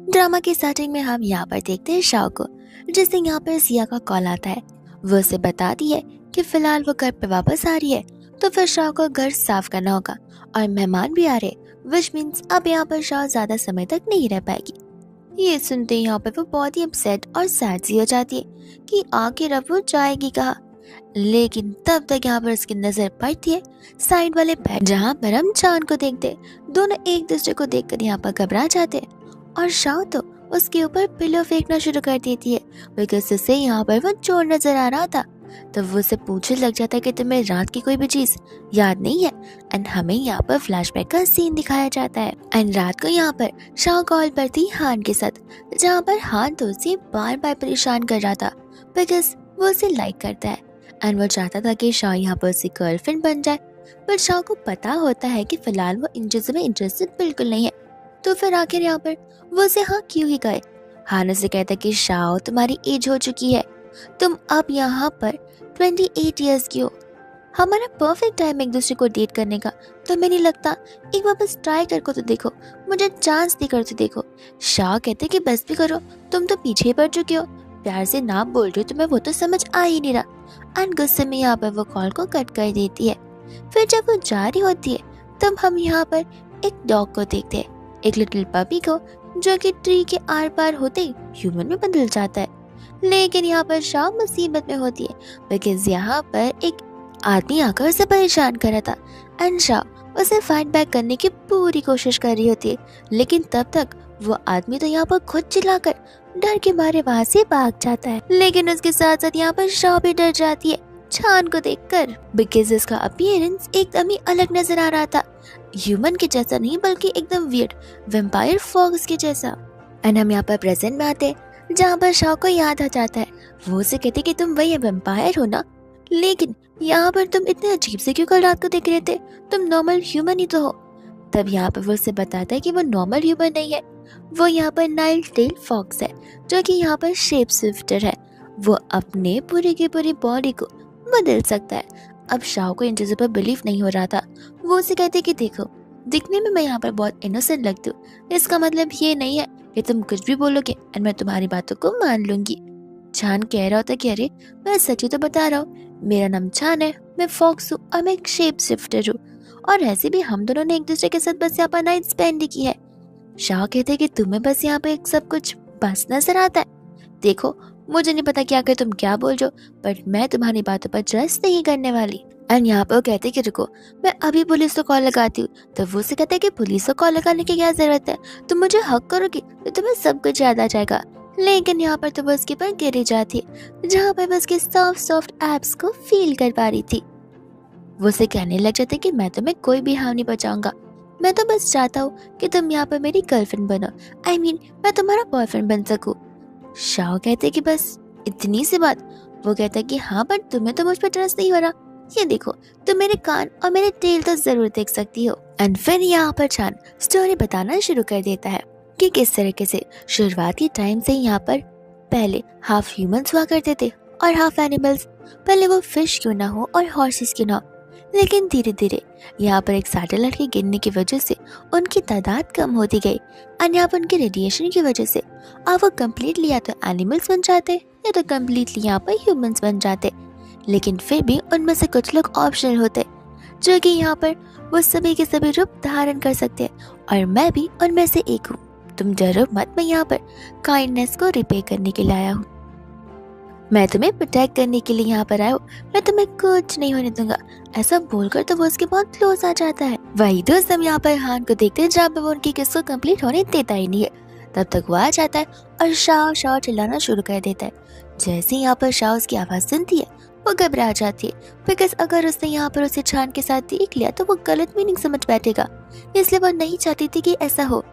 Drama की starting में हम यहाँ पर देखते हैं शाओ को, जिससे यहाँ पर सिया का कॉल आता है। वो उसे बताती है कि फिलहाल वो घर पे वापस आ रही है, तो फिर शाओ को घर साफ करना होगा और मेहमान भी आ रहे, विच मीन्स अब यहाँ पर शाओ ज्यादा समय तक नहीं रह पाएगी। ये सुनते ही यहाँ पर वो बहुत ही अपसेट और सैड सी हो जाती है कि आखिर अब वो जाएगी कहाँ। लेकिन तब तक यहाँ पर उसकी नजर पड़ती है साइड वाले बेड, जहाँ पर हम चांद को देखते। दोनों एक दूसरे को देखकर यहाँ पर घबरा जाते हैं और शाओ तो उसके ऊपर पिलो फेंकना शुरू कर देती है, बिकॉज उससे यहाँ पर वो चोर नजर आ रहा था। तो वो उसे पूछने लग जाता है कि तुम्हें रात की कोई भी चीज याद नहीं है। एंड हमें यहाँ पर फ्लैशबैक का सीन दिखाया जाता है। एंड रात को यहाँ पर शाओ कॉल पर थी हान के साथ, जहाँ पर हान तो उसे बार बार परेशान कर रहा था, बिकॉज वो उसे लाइक करता है एंड वो चाहता था कि शाओ यहाँ पर उसकी गर्लफ्रेंड बन जाए। पर शाओ को पता होता है कि फिलहाल वो इन चीजों में इंटरेस्टेड बिल्कुल नहीं है। तो फिर आखिर यहाँ पर वो उसे हाँ क्यों ही कहे। हान उसे कहता है कि शाओ तुम्हारी एज हो चुकी है, तुम अब यहाँ पर 28 ईयर्स की हो। हमारा परफेक्ट टाइम एक दूसरे को डेट करने का, तो मैं नहीं लगता एक बार बस ट्राई कर को तो देखो, मुझे चांस दे कर तो देखो। शाह कहते कि बस भी करो, तुम तो पीछे ही पड़ चुके हो, प्यार से ना बोल रहे हो तुम्हें वो तो समझ आ ही नहीं रहा। एंड गुस्से में यहाँ पर वो कॉल को कट कर देती है। फिर जब वो जा रही होती है तब हम यहाँ पर एक डॉग को देखते हैं, एक लिटिल पपी को, जो कि ट्री के आर पार होते ही ह्यूमन में बदल जाता है। लेकिन यहाँ पर शाह मुसीबत में होती है, बिकॉज यहाँ पर एक आदमी आकर उसे परेशान कर रहा था एंड शाह उसे फाइट बैक करने की पूरी कोशिश कर रही होती है। लेकिन तब तक वो आदमी तो यहाँ पर खुद चिल्लाकर डर के मारे वहां से भाग जाता है। लेकिन उसके साथ साथ यहाँ पर शाह भी डर जाती है चांद को देखकर, बिकॉज उसका अपीयरेंस एकदम ही अलग नजर आ रहा था, ह्यूमन के जैसा नहीं बल्कि एकदम वियर्ड वैम्पायर फॉक्स के जैसा। एंड हम यहाँ पर प्रेजेंट में आते हैं, जहाँ पर शाह को याद आ जाता है। वो उसे कहते कि तुम वही वैम्पायर हो ना, लेकिन यहाँ पर तुम इतने अजीब से क्यों कल रात को दिख रहे थे, तुम नॉर्मल ह्यूमन ही तो हो। तब यहाँ पर वो उसे बताता है कि वो नॉर्मल ह्यूमन नहीं है, वो यहाँ पर नाइल टेल फॉक्स है, जो कि यहाँ पर शेप शिफ्टर है। वो अपने पूरी की पूरी बॉडी को बदल सकता है। अब शाह को इन चीजों पर बिलीव नहीं हो रहा था। वो उसे कहते कि देखो, दिखने में मैं यहाँ पर बहुत इनोसेंट लगती हूँ, इसका मतलब ये नहीं है कि तुम कुछ भी बोलोगे एंड मैं तुम्हारी बातों को मान लूंगी। चान कह रहा होता कि अरे मैं सच ही तो बता रहा हूँ, मेरा नाम चान है, मैं फॉक्स हूँ और मैं एक शेप शिफ्टर हूँ, और ऐसे भी हम दोनों ने एक दूसरे के साथ बस यहाँ पर नाइट स्पेंड ही की है। शाह कहते कि तुम्हें बस यहाँ पे सब कुछ बस नजर आता है। देखो, मुझे नहीं पता कि आखिर तुम क्या बोल रहे हो, बट मैं तुम्हारी बातों पर ट्रस्ट नहीं करने वाली। एंड यहाँ पर वो कहते कि रुको, मैं अभी पुलिस को कॉल लगाती हूँ। तो वो से कहते कि पुलिस को कॉल लगाने की क्या जरूरत है, तुम मुझे हक करोगी तो तुम्हें सब कुछ याद आ जाएगा। लेकिन यहाँ पर तो वो उसके पर गिरी जाती है, जहाँ पर वो उसके सॉफ्ट सॉफ्ट एब्स को फील कर पा रही थी। वो उसे कहने लग जाते कि मैं तुम्हें कोई भी हार्म नहीं पहुंचाऊंगा, मैं तो बस चाहता हूँ कि तुम यहाँ पर मेरी गर्लफ्रेंड बनो, I mean, मैं तुम्हारा बॉयफ्रेंड बन सकूँ। शाह कहते कि बस इतनी सी बात। वो कहता है कि हाँ, बट तुम्हें तो मुझ पर ट्रस्ट नहीं हो रहा। ये देखो, तुम मेरे कान और मेरे टेल तो जरूर देख सकती हो। एंड फिर यहाँ पर चांद स्टोरी बताना शुरू कर देता है कि किस तरीके से शुरुआती टाइम से यहाँ पर पहले हाफ ह्यूमंस हुआ करते थे और हाफ एनिमल्स, पहले वो फिश क्यों ना हो और हॉर्सेस क्यों ना हो। लेकिन धीरे धीरे यहाँ पर एक सैटेलाइट के गिरने की वजह से उनकी तादाद कम होती गई, और यहाँ पर उनके रेडिएशन की वजह से अब वो कम्प्लीटली या तो एनिमल्स बन जाते या तो कम्प्लीटली यहाँ पर ह्यूमंस बन जाते। लेकिन फिर भी उनमें से कुछ लोग ऑप्शनल होते, जो कि यहाँ पर वो सभी के सभी रूप धारण कर सकते हैं, और मैं भी उनमें से एक हूँ। तुम डरो मत, मैं यहाँ पर काइंडनेस को रिपे करने के लिए आया हूँ, मैं तुम्हें प्रोटेक्ट करने के लिए यहाँ पर आया हूँ, मैं तुम्हें कुछ नहीं होने दूंगा। ऐसा बोलकर तो वो उसके बहुत क्लोज आ जाता है। वही दोस्त हम यहाँ पर हान को देखते हैं, जहाँ पर वो उनकी किस को कंप्लीट होने देता ही नहीं है। तब तक वो आ जाता है और शाह शाह चिल्लाना शुरू कर देता है। जैसे यहाँ पर शाह उसकी आवाज सुनती है वो घबरा जाती है, बिकॉज अगर उसने यहाँ पर उसे चांद के साथ देख लिया तो वो गलत मीनिंग समझ बैठेगा, इसलिए वो नहीं चाहती थी कि ऐसा हो।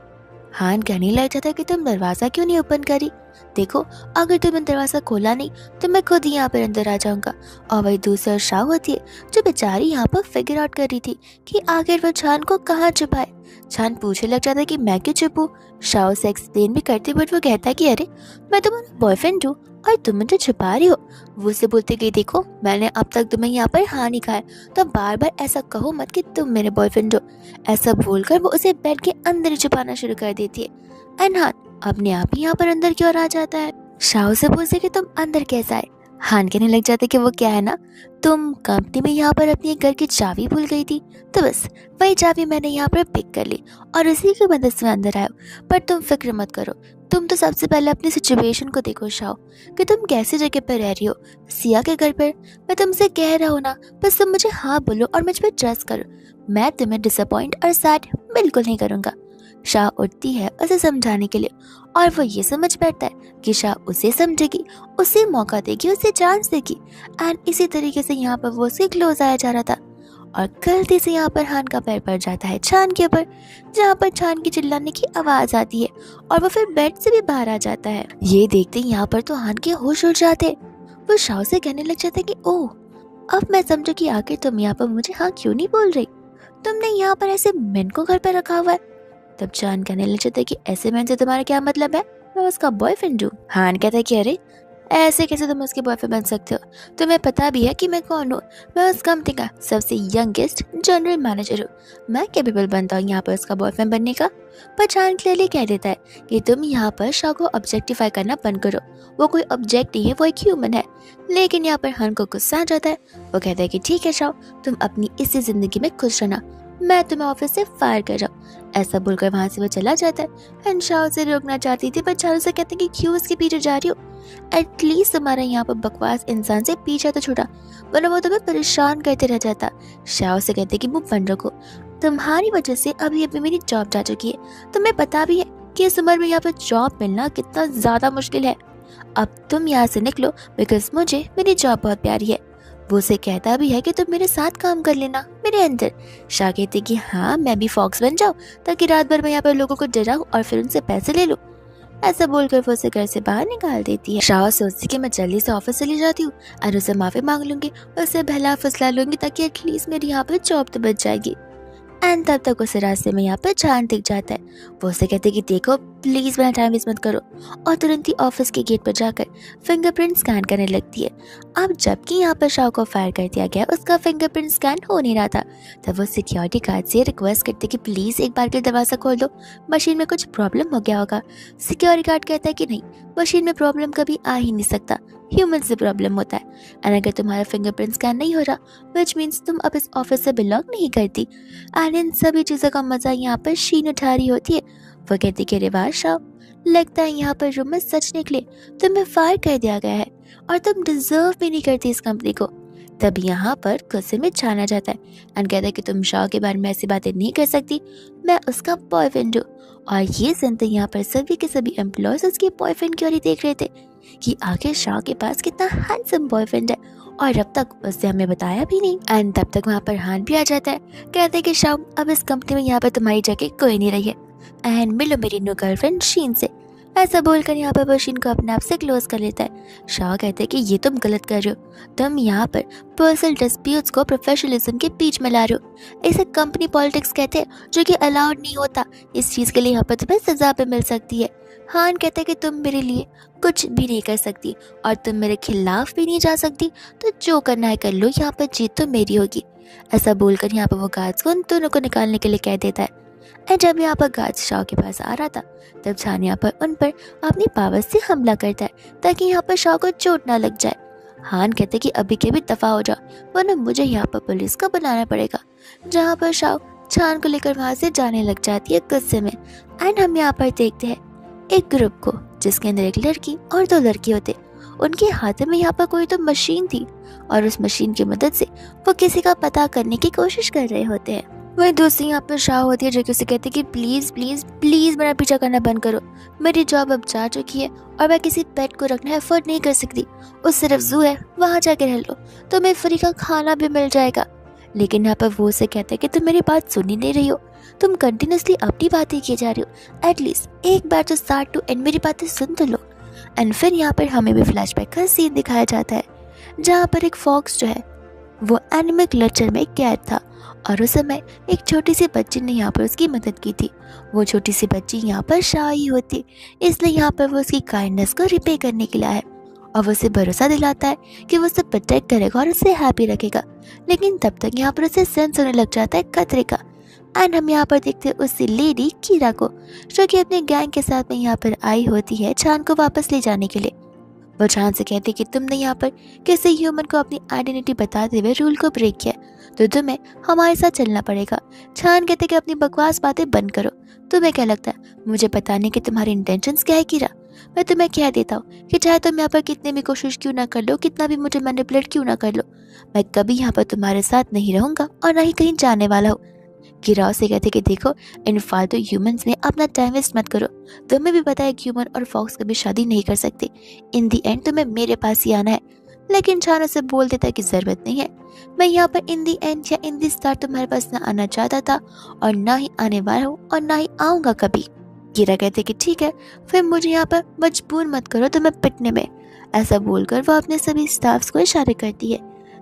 हान कहने लग जाता है कि तुम दरवाजा क्यों नहीं ओपन करी, देखो अगर तुमने दरवाजा खोला नहीं तो मैं खुद ही यहाँ पर अंदर आ जाऊंगा। और वही दूसरा शाह होती है, जो बेचारी यहाँ पर फिगर आउट कर रही थी कि आखिर वो चांद को कहाँ छुपाए। चांद पूछने लग जाता है कि मैं क्यों छुपूं। शाह उसे एक्सप्लेन भी करती, बट वो कहता है कि अरे मैं तुम्हारा बॉयफ्रेंड हूँ और तुम मुझे छुपा रही हो। वो उसे बोलती कि देखो, मैंने अब तक तुम्हें यहाँ पर हाँ नहीं खाया, तो बार बार ऐसा कहो मत कि तुम मेरे बॉयफ्रेंड हो। ऐसा बोलकर वो उसे बेड के अंदर ही छुपाना शुरू कर देती है। एंड हाँ, अपने आप ही यहाँ पर अंदर की ओर आ जाता है। शाओ से पूछे कि तुम अंदर कैसे आए। हान कहने लग जाते कि वो क्या है ना, तुम कंपनी में यहाँ पर अपनी घर की चाबी भूल गई थी, तो बस वही चाबी मैंने यहाँ पर पिक कर ली और उसी की मदद से मैं अंदर आया। पर तुम फिक्र मत करो, तुम तो सबसे पहले अपनी सिचुएशन को देखो शाओ, कि तुम कैसी जगह पर रह रही हो, सिया के घर पर। मैं तुमसे कह रहा हूँ ना, बस तुम मुझे हाँ बोलो और मुझ पर ट्रस्ट करो, मैं तुम्हें डिसअपॉइंट और सैड बिल्कुल नहीं करूँगा। शाह उठती है उसे समझाने के लिए और वो ये समझ बैठता है कि शाह उसे समझेगी, उसे मौका देगी, उसे चांस देगी। एंड इसी तरीके से यहाँ पर वो उसके क्लोज आया जा रहा था और गलती से यहाँ पर हान का पैर पड़ जाता है छान के ऊपर, जहाँ पर छान की चिल्लाने की आवाज आती है और वो फिर बेड से भी बाहर आ जाता है। ये देखते ही यहाँ पर तो हान के होश उड़ जाते। वो शाह से कहने लग जाता है कि ओह, अब मैं समझू कि आखिर तुम यहाँ पर मुझे हाँ क्यों नहीं बोल रही, तुमने यहाँ पर ऐसे मेन को घर पर रखा हुआ है। तब चान कहने लग जाता है कि ऐसे मैन से तुम्हारा क्या मतलब है, मैं उसका बॉयफ्रेंड हूँ। हान कहता है कि अरे ऐसे कैसे तुम उसके बॉयफ्रेंड बन सकते हो, तुम्हें पता भी है कि मैं कौन हूँ, मैं उस कंपनी का सबसे यंगेस्ट जनरल मैनेजर हूँ, मैं कैपेबल बनता हूँ यहाँ पर उसका बॉयफ्रेंड बनने का। पर चान क्लियरली कह देता है कि तुम यहाँ पर शाह को ऑब्जेक्टिफाई करना बंद करो, वो कोई ऑब्जेक्ट नहीं है, वो एक ह्यूमन है। लेकिन यहाँ पर हान को गुस्सा आ जाता है। वो कहता है कि ठीक है शाह, तुम अपनी इसी जिंदगी में खुश रहना, मैं तुम्हें ऑफिस से फायर कर रहा हूँ। ऐसा बोलकर वहां से वो चला जाता है। शाह उसे रोकना चाहती थी पर चारू से कहते हैं कि क्यों उसके पीछे जा रही हो, एटलीस्ट तुम्हारा यहाँ पर बकवास इंसान से पीछा तो छूटा, वरना वो तुम्हें परेशान करते रह जाता। शाह से कहते कि मुंह बंद रखो, तुम्हारी वजह से अभी अभी मेरी जॉब जा चुकी है, तुम्हें पता भी है कि इस उम्र में यहाँ पर जॉब मिलना कितना ज्यादा मुश्किल है। अब तुम यहाँ से निकलो बिकॉज मुझे मेरी जॉब बहुत प्यारी है। वो उसे कहता भी है कि तुम मेरे साथ काम कर लेना मेरे अंदर। शाह कहती कि हाँ, मैं भी फॉक्स बन जाऊँ ताकि रात भर मैं यहाँ पर लोगों को डराऊं और फिर उनसे पैसे ले लूं। ऐसा बोलकर वो उसे घर से बाहर निकाल देती है। शाह सोचती कि मैं जल्दी से ऑफिस चली जाती हूँ और उसे माफी मांग लूंगी, उसे बहला फुसला लूंगी ताकि एटलीस्ट मेरी यहाँ पर जॉब तो बच जाएगी। एंड तब तक उसे रास्ते में यहाँ पर चांद दिख जाता है। वो उसे कहते कि देखो प्लीज मेरा टाइम वेस्ट मत करो, और तुरंत ही ऑफिस के गेट पर जाकर फिंगरप्रिंट स्कैन करने लगती है। अब जबकि यहाँ पर शाह को फायर कर दिया गया, उसका फिंगरप्रिंट स्कैन हो नहीं रहा था। तब वो सिक्योरिटी गार्ड से रिक्वेस्ट करते कि प्लीज एक बार के दरवाजा खोल दो, मशीन में कुछ प्रॉब्लम हो गया होगा। सिक्योरिटी गार्ड कहता है कि नहीं, मशीन में प्रॉब्लम कभी आ ही नहीं सकता, ह्यूमन से प्रॉब्लम होता है। एंड अगर तुम्हारा फिंगरप्रिंट स्कैन नहीं हो रहा, विच मीन्स तुम अब इस ऑफिस से बिलोंग नहीं करती। एंड इन सभी चीज़ों का मजा यहाँ पर शीन उठा रही होती है। वो कहती कि रिवाज शाह, लगता है यहाँ पर रूम में सच निकले, तुम्हें फायर कर दिया गया है और तुम डिजर्व भी नहीं करती इस कंपनी को। तब यहाँ पर गुस्से में छाना जाता है एंड कहता है कि तुम शाह के बारे में ऐसी बातें नहीं कर सकती, मैं उसका बॉयफ्रेंड हूँ। और ये सुनते यहाँ पर सभी के सभी एम्प्लॉयज उसके बॉयफ्रेंड की ओर ही देख रहे थे कि आखिर शाह के पास कितना हैंडसम बॉयफ्रेंड है और अब तक उससे हमें बताया भी नहीं। एंड तब तक वहाँ पर हान भी आ जाता है, कहते हैं कि शाह अब इस कंपनी में यहाँ पर तुम्हारी जगह कोई नहीं रही है एंड मिलो मेरी न्यू गर्लफ्रेंड शीन से। ऐसा बोलकर यहाँ पर वो शीन को अपने आप से क्लोज कर लेता है। शाह कहते हैं कि ये तुम गलत कर रहे हो, तुम यहाँ पर पर्सनल डिस्प्यूट्स को प्रोफेशनलिज्म के बीच में ला रहे हो, इसे कंपनी पॉलिटिक्स कहते हैं जो कि अलाउड नहीं होता। इस चीज़ के लिए यहाँ पर तुम्हें सजा भी मिल सकती है। हान कहता है कि तुम मेरे लिए कुछ भी नहीं कर सकती और तुम मेरे खिलाफ भी नहीं जा सकती, तो जो करना है कर लो, यहाँ पर जीत तो मेरी होगी। ऐसा बोलकर यहाँ पर वो गार्ड्स को उन दोनों को निकालने के लिए कह देता है। और जब यहाँ पर गार्ड्स शाह के पास आ रहा था, तब छान यहाँ पर उन पर अपनी पावर से हमला करता है ताकि यहाँ पर शाह को चोट ना लग जाए। हान कहते कि अभी के भी दफा हो जाओ, वरना मुझे यहाँ पर पुलिस को बुलाना पड़ेगा। जहाँ पर शाह छान को लेकर वहाँ से जाने लग जाती है गुस्से में। एंड हम यहाँ पर देखते हैं एक ग्रुप को जिसके अंदर एक लड़की और दो लड़के होते। उनके हाथ में यहाँ पर कोई तो मशीन थी और उस मशीन की मदद से वो किसी का पता करने की कोशिश कर रहे होते हैं। वही दूसरी यहाँ पर शाह होती है जो कि उसे कहती है कि प्लीज प्लीज प्लीज मेरा पीछा करना बंद करो, मेरी जॉब अब जा चुकी है और मैं किसी पेट को रखना एफर्ट नहीं कर सकती, उस सिर्फ जू है, वहाँ जाके रह लो, तुम्हें फ्री का खाना भी मिल जाएगा। लेकिन यहाँ पर वो उसे कहते हैं कि तुम मेरी बात सुन ही नहीं रही हो, तुम कंटिन्यूसली अपनी बातें किए जा रही हो, एटलीस्ट एक बार तो स्टार्ट टू एंड मेरी बातें सुन तो लो। एंड फिर यहाँ पर हमें भी फ्लैशबैक का सीन दिखाया जाता है जहाँ पर एक फॉक्स जो है वो एनिमल क्लचर में कैद था और उस समय एक छोटी सी बच्ची ने यहाँ पर उसकी मदद की थी। वो छोटी सी बच्ची यहाँ पर शाह ही होती, इसलिए यहाँ पर वो उसकी काइंडनेस को रिपे करने के लिए आया और वो उसे भरोसा दिलाता है कि वो उसे प्रोटेक्ट करेगा और उसे हैप्पी रखेगा। लेकिन तब तक यहाँ पर उसे सेंस होने लग जाता है खतरे का। एंड हम यहाँ पर देखते हैं उसी लेडी कीरा को, जो कि अपने गैंग के साथ में यहाँ पर आई होती है चान को वापस ले जाने के लिए। वो चान से कहती कि तुमने यहाँ पर किसी ह्यूमन को अपनी आइडेंटिटी बताते हुए रूल को ब्रेक किया, तो तुम्हें हमारे साथ चलना पड़ेगा। चान कहते कि अपनी बकवास बातें बंद करो। तुम्हें क्या लगता है मुझे बताने की तुम्हारी इंटेंशंस क्या है कीरा? मैं तुम्हें कह देता हूँ कि चाहे तुम यहाँ पर कितने भी कोशिश क्यों ना कर लो, कितना भी मुझे मैनिपुलेट क्यों ना कर लो, मैं कभी यहाँ पर तुम्हारे साथ नहीं रहूंगा और ना ही कहीं जाने वाला हूँ। गिराव से कहते कि देखो, इन फालतू ह्यूमंस में अपना टाइम वेस्ट मत करो। तुम्हें भी पता है कि ह्यूमन और फॉक्स कभी शादी नहीं कर सकते। इन दी एंड तुम्हें मेरे पास ही आना है। लेकिन चान उसे बोल देता है कि जरूरत नहीं है, मैं यहाँ पर इन दी एंड या इन दी स्टार्ट तुम्हारे पास ना आना चाहता था और ना ही आने वाला हूँ और ना ही आऊंगा कभी। गिरा कहते कि ठीक है, फिर मुझे यहाँ पर मजबूर मत करो तुम्हें पिटने में। ऐसा बोलकर वो अपने सभी स्टाफ्स को इशारे करती है।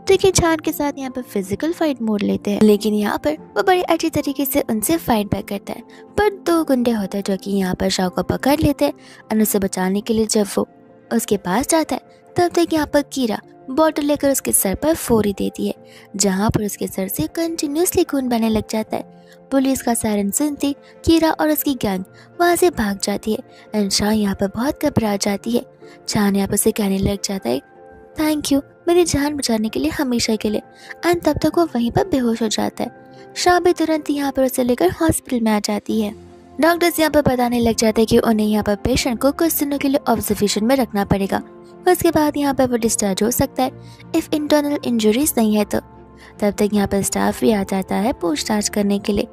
देखिए चान के साथ यहाँ पर फिजिकल फाइट मोड़ लेते हैं, लेकिन यहाँ पर वो बड़ी अच्छी तरीके से उनसे फाइट बैक करता है। पर दो गुंडे होते हैं जो कि यहाँ पर शाओ को पकड़ लेते हैं और उसे बचाने के लिए जब वो उसके पास जाता है तब तक यहाँ पर कीरा बॉटल लेकर उसके सर पर फोड़ी देती है, जहाँ पर उसके सर से कंटिन्यूसली खून बहने लग जाता है। पुलिस का सायरन सुनती कीरा और उसकी गैंग वहाँ से भाग जाती है एंड शाह यहाँ पर बहुत घबरा जाती है। चान यहाँ पर उसे कहने लग जाता है थैंक यू मेरी जान बचाने के लिए, हमेशा के लिए। एंड तब तक वो वहीं पर बेहोश हो जाता है। शाह भी तुरंत यहाँ पर उसे लेकर हॉस्पिटल में आ जाती है। डॉक्टर्स यहाँ पर बताने लग जाते हैं कि उन्हें यहाँ पर पेशेंट को कुछ दिनों के लिए ऑब्जर्वेशन में रखना पड़ेगा, उसके बाद यहाँ पर वो डिस्चार्ज हो सकता है इफ इंटरनल इंजरीज नहीं है तो। तब तक यहाँ पर स्टाफ भी आ जाता है पूछताछ करने के लिए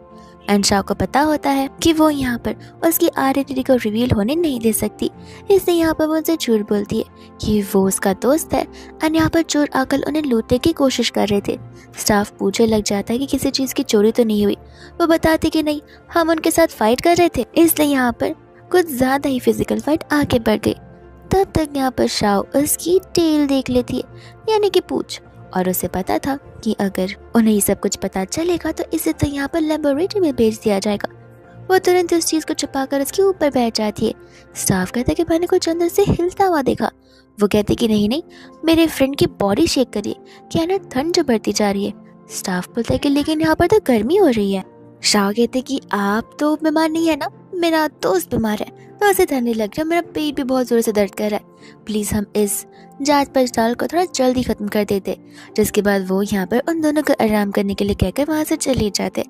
एंड शाह को पता होता है कि वो यहाँ पर उसकी आइडेंटिटी को रिवील होने नहीं दे सकती, इसलिए यहाँ पर वो उनसे झूठ बोलती है कि वो उसका दोस्त है एंड यहाँ पर चोर आकर उन्हें लूटने की कोशिश कर रहे थे। स्टाफ पूछने लग जाता है कि किसी चीज़ की चोरी तो नहीं हुई। वो बताते कि नहीं, हम उनके साथ फाइट कर रहे थे, इसलिए यहाँ पर कुछ ज़्यादा ही फिजिकल फाइट आगे बढ़ गई। तब तक यहाँ पर शाओ उसकी टेल देख लेती है, यानी कि पूछ, और उसे पता था कि अगर उन्हें ये सब कुछ पता चलेगा तो इसे तो यहाँ पर लेबोरेटरी में भेज दिया जाएगा। वो तुरंत उस चीज को छुपाकर उसके ऊपर बैठ जाती है। स्टाफ कहता है कि मैंने कुछ अंदर से हिलता हुआ देखा। वो कहते कि नहीं नहीं, मेरे फ्रेंड की बॉडी शेक करिए, क्या ना ठंड जो बढ़ती जा रही है। स्टाफ बोलता है कि लेकिन यहाँ पर तो गर्मी हो रही है। शाह कहते कि आप तो बीमार नहीं है ना, मेरा दोस्त बीमार है, तो उसे ठंडी लग रहा है, मेरा पेट भी बहुत जोर से दर्द कर रहा है, प्लीज हम इस जांच पड़ताल को थोड़ा जल्दी खत्म कर देते। जिसके बाद वो यहाँ पर उन दोनों को आराम करने के लिए कहकर वहाँ से चले जाते।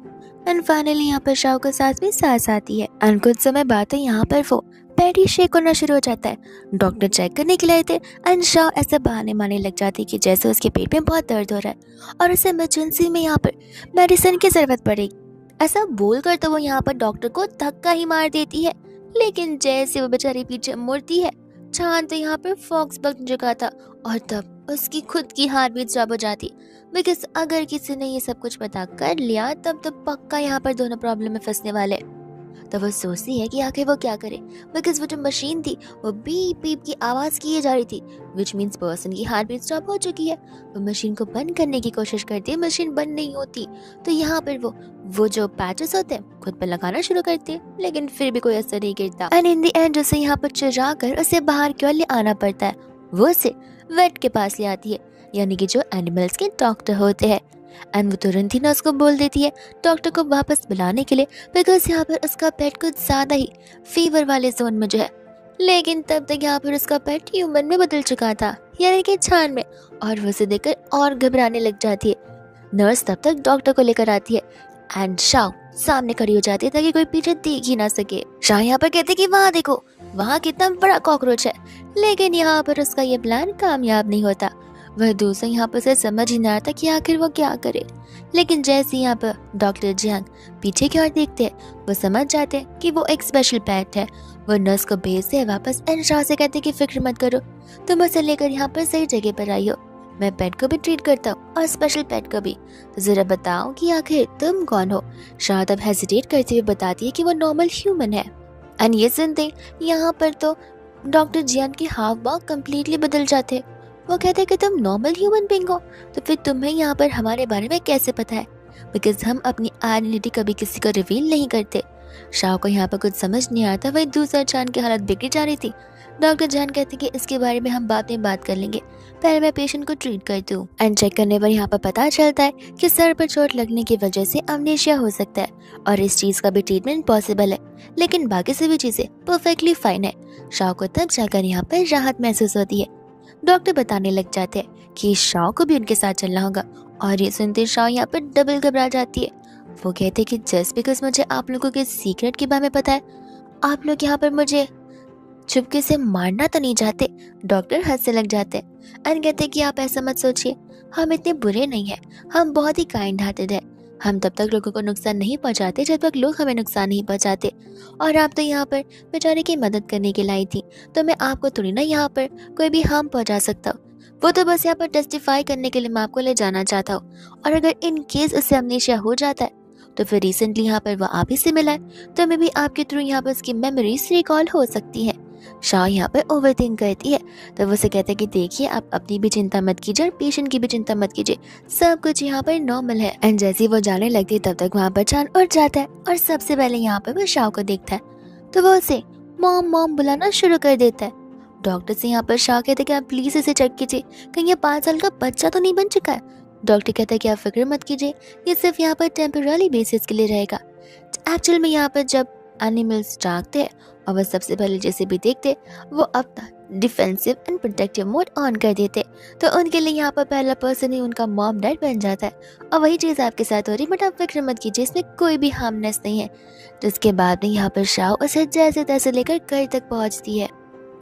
एंड फाइनली यहाँ पर शाह के साथ भी सांस आती है एंड कुछ समय बाद तो यहाँ पर वो पेट ही शेक होना शुरू हो जाता है। डॉक्टर चेक करने के लिए आए थे एंड शाह ऐसे बहाने मारने लग जाती कि जैसे उसके पेट में बहुत दर्द हो रहा है और उसे इमरजेंसी में यहाँ पर मेडिसिन की जरूरत पड़ेगी। ऐसा बोलकर तो वो यहाँ पर डॉक्टर को धक्का ही मार देती है, लेकिन जैसे वो बेचारी पीछे मुड़ती है, चान तो यहाँ पर फॉक्स बन चुका था और तब उसकी खुद की हार्ट बीट स्टॉप हो जाती। बिकॉज अगर किसी ने ये सब कुछ पता कर लिया तब तो पक्का यहाँ पर दोनों प्रॉब्लम में फंसने वाले। तो वो सोचती है कि आखिर वो क्या करे, बिकॉज वो जो मशीन थी वो बीप बीप की आवाज़ किए जा रही थी, विच मीन्स पर्सन की हार्ट बीट स्टॉप हो चुकी है। वो मशीन को बंद करने की कोशिश करती है, मशीन बंद नहीं होती। तो यहाँ पर वो जो पैचेस होते हैं खुद पर लगाना शुरू करती है, लेकिन फिर भी कोई असर नहीं गिरता एंड इन द एंड उसे यहाँ पर चुरा कर उसे बाहर क्यों ले आना पड़ता है। वो उसे वेट के पास ले आती है, यानी कि जो एनिमल्स के डॉक्टर होते हैं। एंड वो तुरंत ही ना उसको बोल देती है डॉक्टर को वापस बुलाने के लिए, बिकॉज यहाँ पर उसका पेट कुछ ज़्यादा ही फीवर वाले जोन में जो है। लेकिन तब तक यहाँ पर उसका पेट ह्यूमन में बदल चुका था, यानी कि छान में, और वो उसे देखकर और घबराने लग जाती है। नर्स तब तक डॉक्टर को लेकर आती है एंड शाह सामने खड़ी हो जाती है ताकि कोई पीछे देख ही ना सके। शाह यहाँ पर कहते कि वहाँ देखो, वहाँ कितना बड़ा कॉकरोच है, लेकिन यहाँ पर उसका ये प्लान कामयाब नहीं होता। वह दूसरा यहाँ पर से समझ ही नहीं आता कि आखिर वो क्या करे। लेकिन जैसे यहाँ पर डॉक्टर जियांग पीछे की ओर देखते हैं, वो समझ जाते हैं कि वो एक स्पेशल पेट है। वो नर्स को भेजते हैं वापस एंड शाह से कहते कि फिक्र मत करो, तुम उसे लेकर यहाँ पर सही जगह पर आई हो, मैं पेट को भी ट्रीट करता हूँ और स्पेशल पेट को भी, तो जरा बताओ कि आखिर तुम कौन हो। शाह तब हेजिटेट करते हुए बताती है कि वो नॉर्मल ह्यूमन है। एंड ये सुनते यहाँ पर तो डॉक्टर जियांग के हाव भाव कम्प्लीटली बदल जाते। वो कहते हैं कि तुम नॉर्मल ह्यूमन बीइंग हो, तो फिर तुम्हें यहाँ पर हमारे बारे में कैसे पता है, बिकॉज हम अपनी आइडेंटिटी कभी किसी को रिवील नहीं करते। शाह को यहाँ पर कुछ समझ नहीं आता। वही दूसरा चांद की हालत बिगड़ी जा रही थी। डॉक्टर जान कहते कि इसके बारे में हम बाद में बात कर लेंगे, पहले मैं पेशेंट को ट्रीट करती हूँ। एंड चेक करने पर यहाँ पर पता चलता है कि सर पर चोट लगने की वजह से अमनेशिया हो सकता है और इस चीज का भी ट्रीटमेंट पॉसिबल है, लेकिन बाकी सभी चीजें परफेक्टली फाइन है। शाह को तब जाकर यहाँ पर राहत महसूस होती है। डॉक्टर बताने लग जाते हैं कि शाह को भी उनके साथ चलना होगा और ये सुनते शाह यहाँ पर डबल घबरा जाती है। वो कहते कि जस्ट बिकॉज मुझे आप लोगों के सीक्रेट के बारे में पता है, आप लोग यहाँ पर मुझे चुपके से मारना तो नहीं चाहते। डॉक्टर हंसने लग जाते हैं एंड कहते कि आप ऐसा मत सोचिए, हम इतने बुरे नहीं हैं, हम बहुत ही काइंड हार्टेड है। हम तब तक लोगों को नुकसान नहीं पहुंचाते जब तक लोग हमें नुकसान नहीं पहुंचाते। और आप तो यहाँ पर बेचारे की मदद करने के लाई थी, तो मैं आपको थोड़ी ना यहाँ पर कोई भी हार्म पहुंचा सकता हूँ। वो तो बस यहाँ पर टेस्टिफाई करने के लिए मैं आपको ले जाना चाहता हूँ। और अगर इन केस उससे अमनेशिया हो जाता है तो फिर रिसेंटली यहाँ पर वो आप ही से मिला है, तो मैं भी आपके थ्रू यहाँ पर उसकी मेमोरीज रिकॉल हो सकती है। शाह यहाँ पर ओवरथिंक करती है, तो वो उसे कहते हैं कि देखिए आप अपनी भी चिंता मत कीजिए और पेशेंट की भी चिंता मत कीजिए, सब कुछ यहाँ पर नॉर्मल है। एंड जैसे ही वो जाने लगती है तब तक वहाँ पर चांद उठ जाता है और सबसे पहले यहाँ पर वो शाह को देखता है, तो वो उसे मॉम मॉम बुलाना शुरू कर देता है। डॉक्टर से यहाँ पर शाह कहते हैं कि आप प्लीज इसे चेक कीजिए, कहीं ये 5 साल का बच्चा तो नहीं बन चुका है। डॉक्टर कहता है कि आप फिक्र मत कीजिए, ये सिर्फ यहाँ पर टेम्पररी बेसिस के लिए रहेगा। एक्चुअल में यहाँ पर जब एनिमल्स जागते हैं और वह सबसे पहले जैसे भी देखते वो अपना defensive and protective mode on कर देते, तो उनके लिए यहाँ पर पहला पर्सन ही उनका मॉम डैड बन जाता है। और वही चीज़ आपके साथ हो रही, बट आप फिक्र मत कीजिए, इसमें कोई भी हार्मनेस नहीं है। तो इसके बाद में यहाँ पर शाह उसे जैसे तैसे लेकर घर तक पहुँचती है।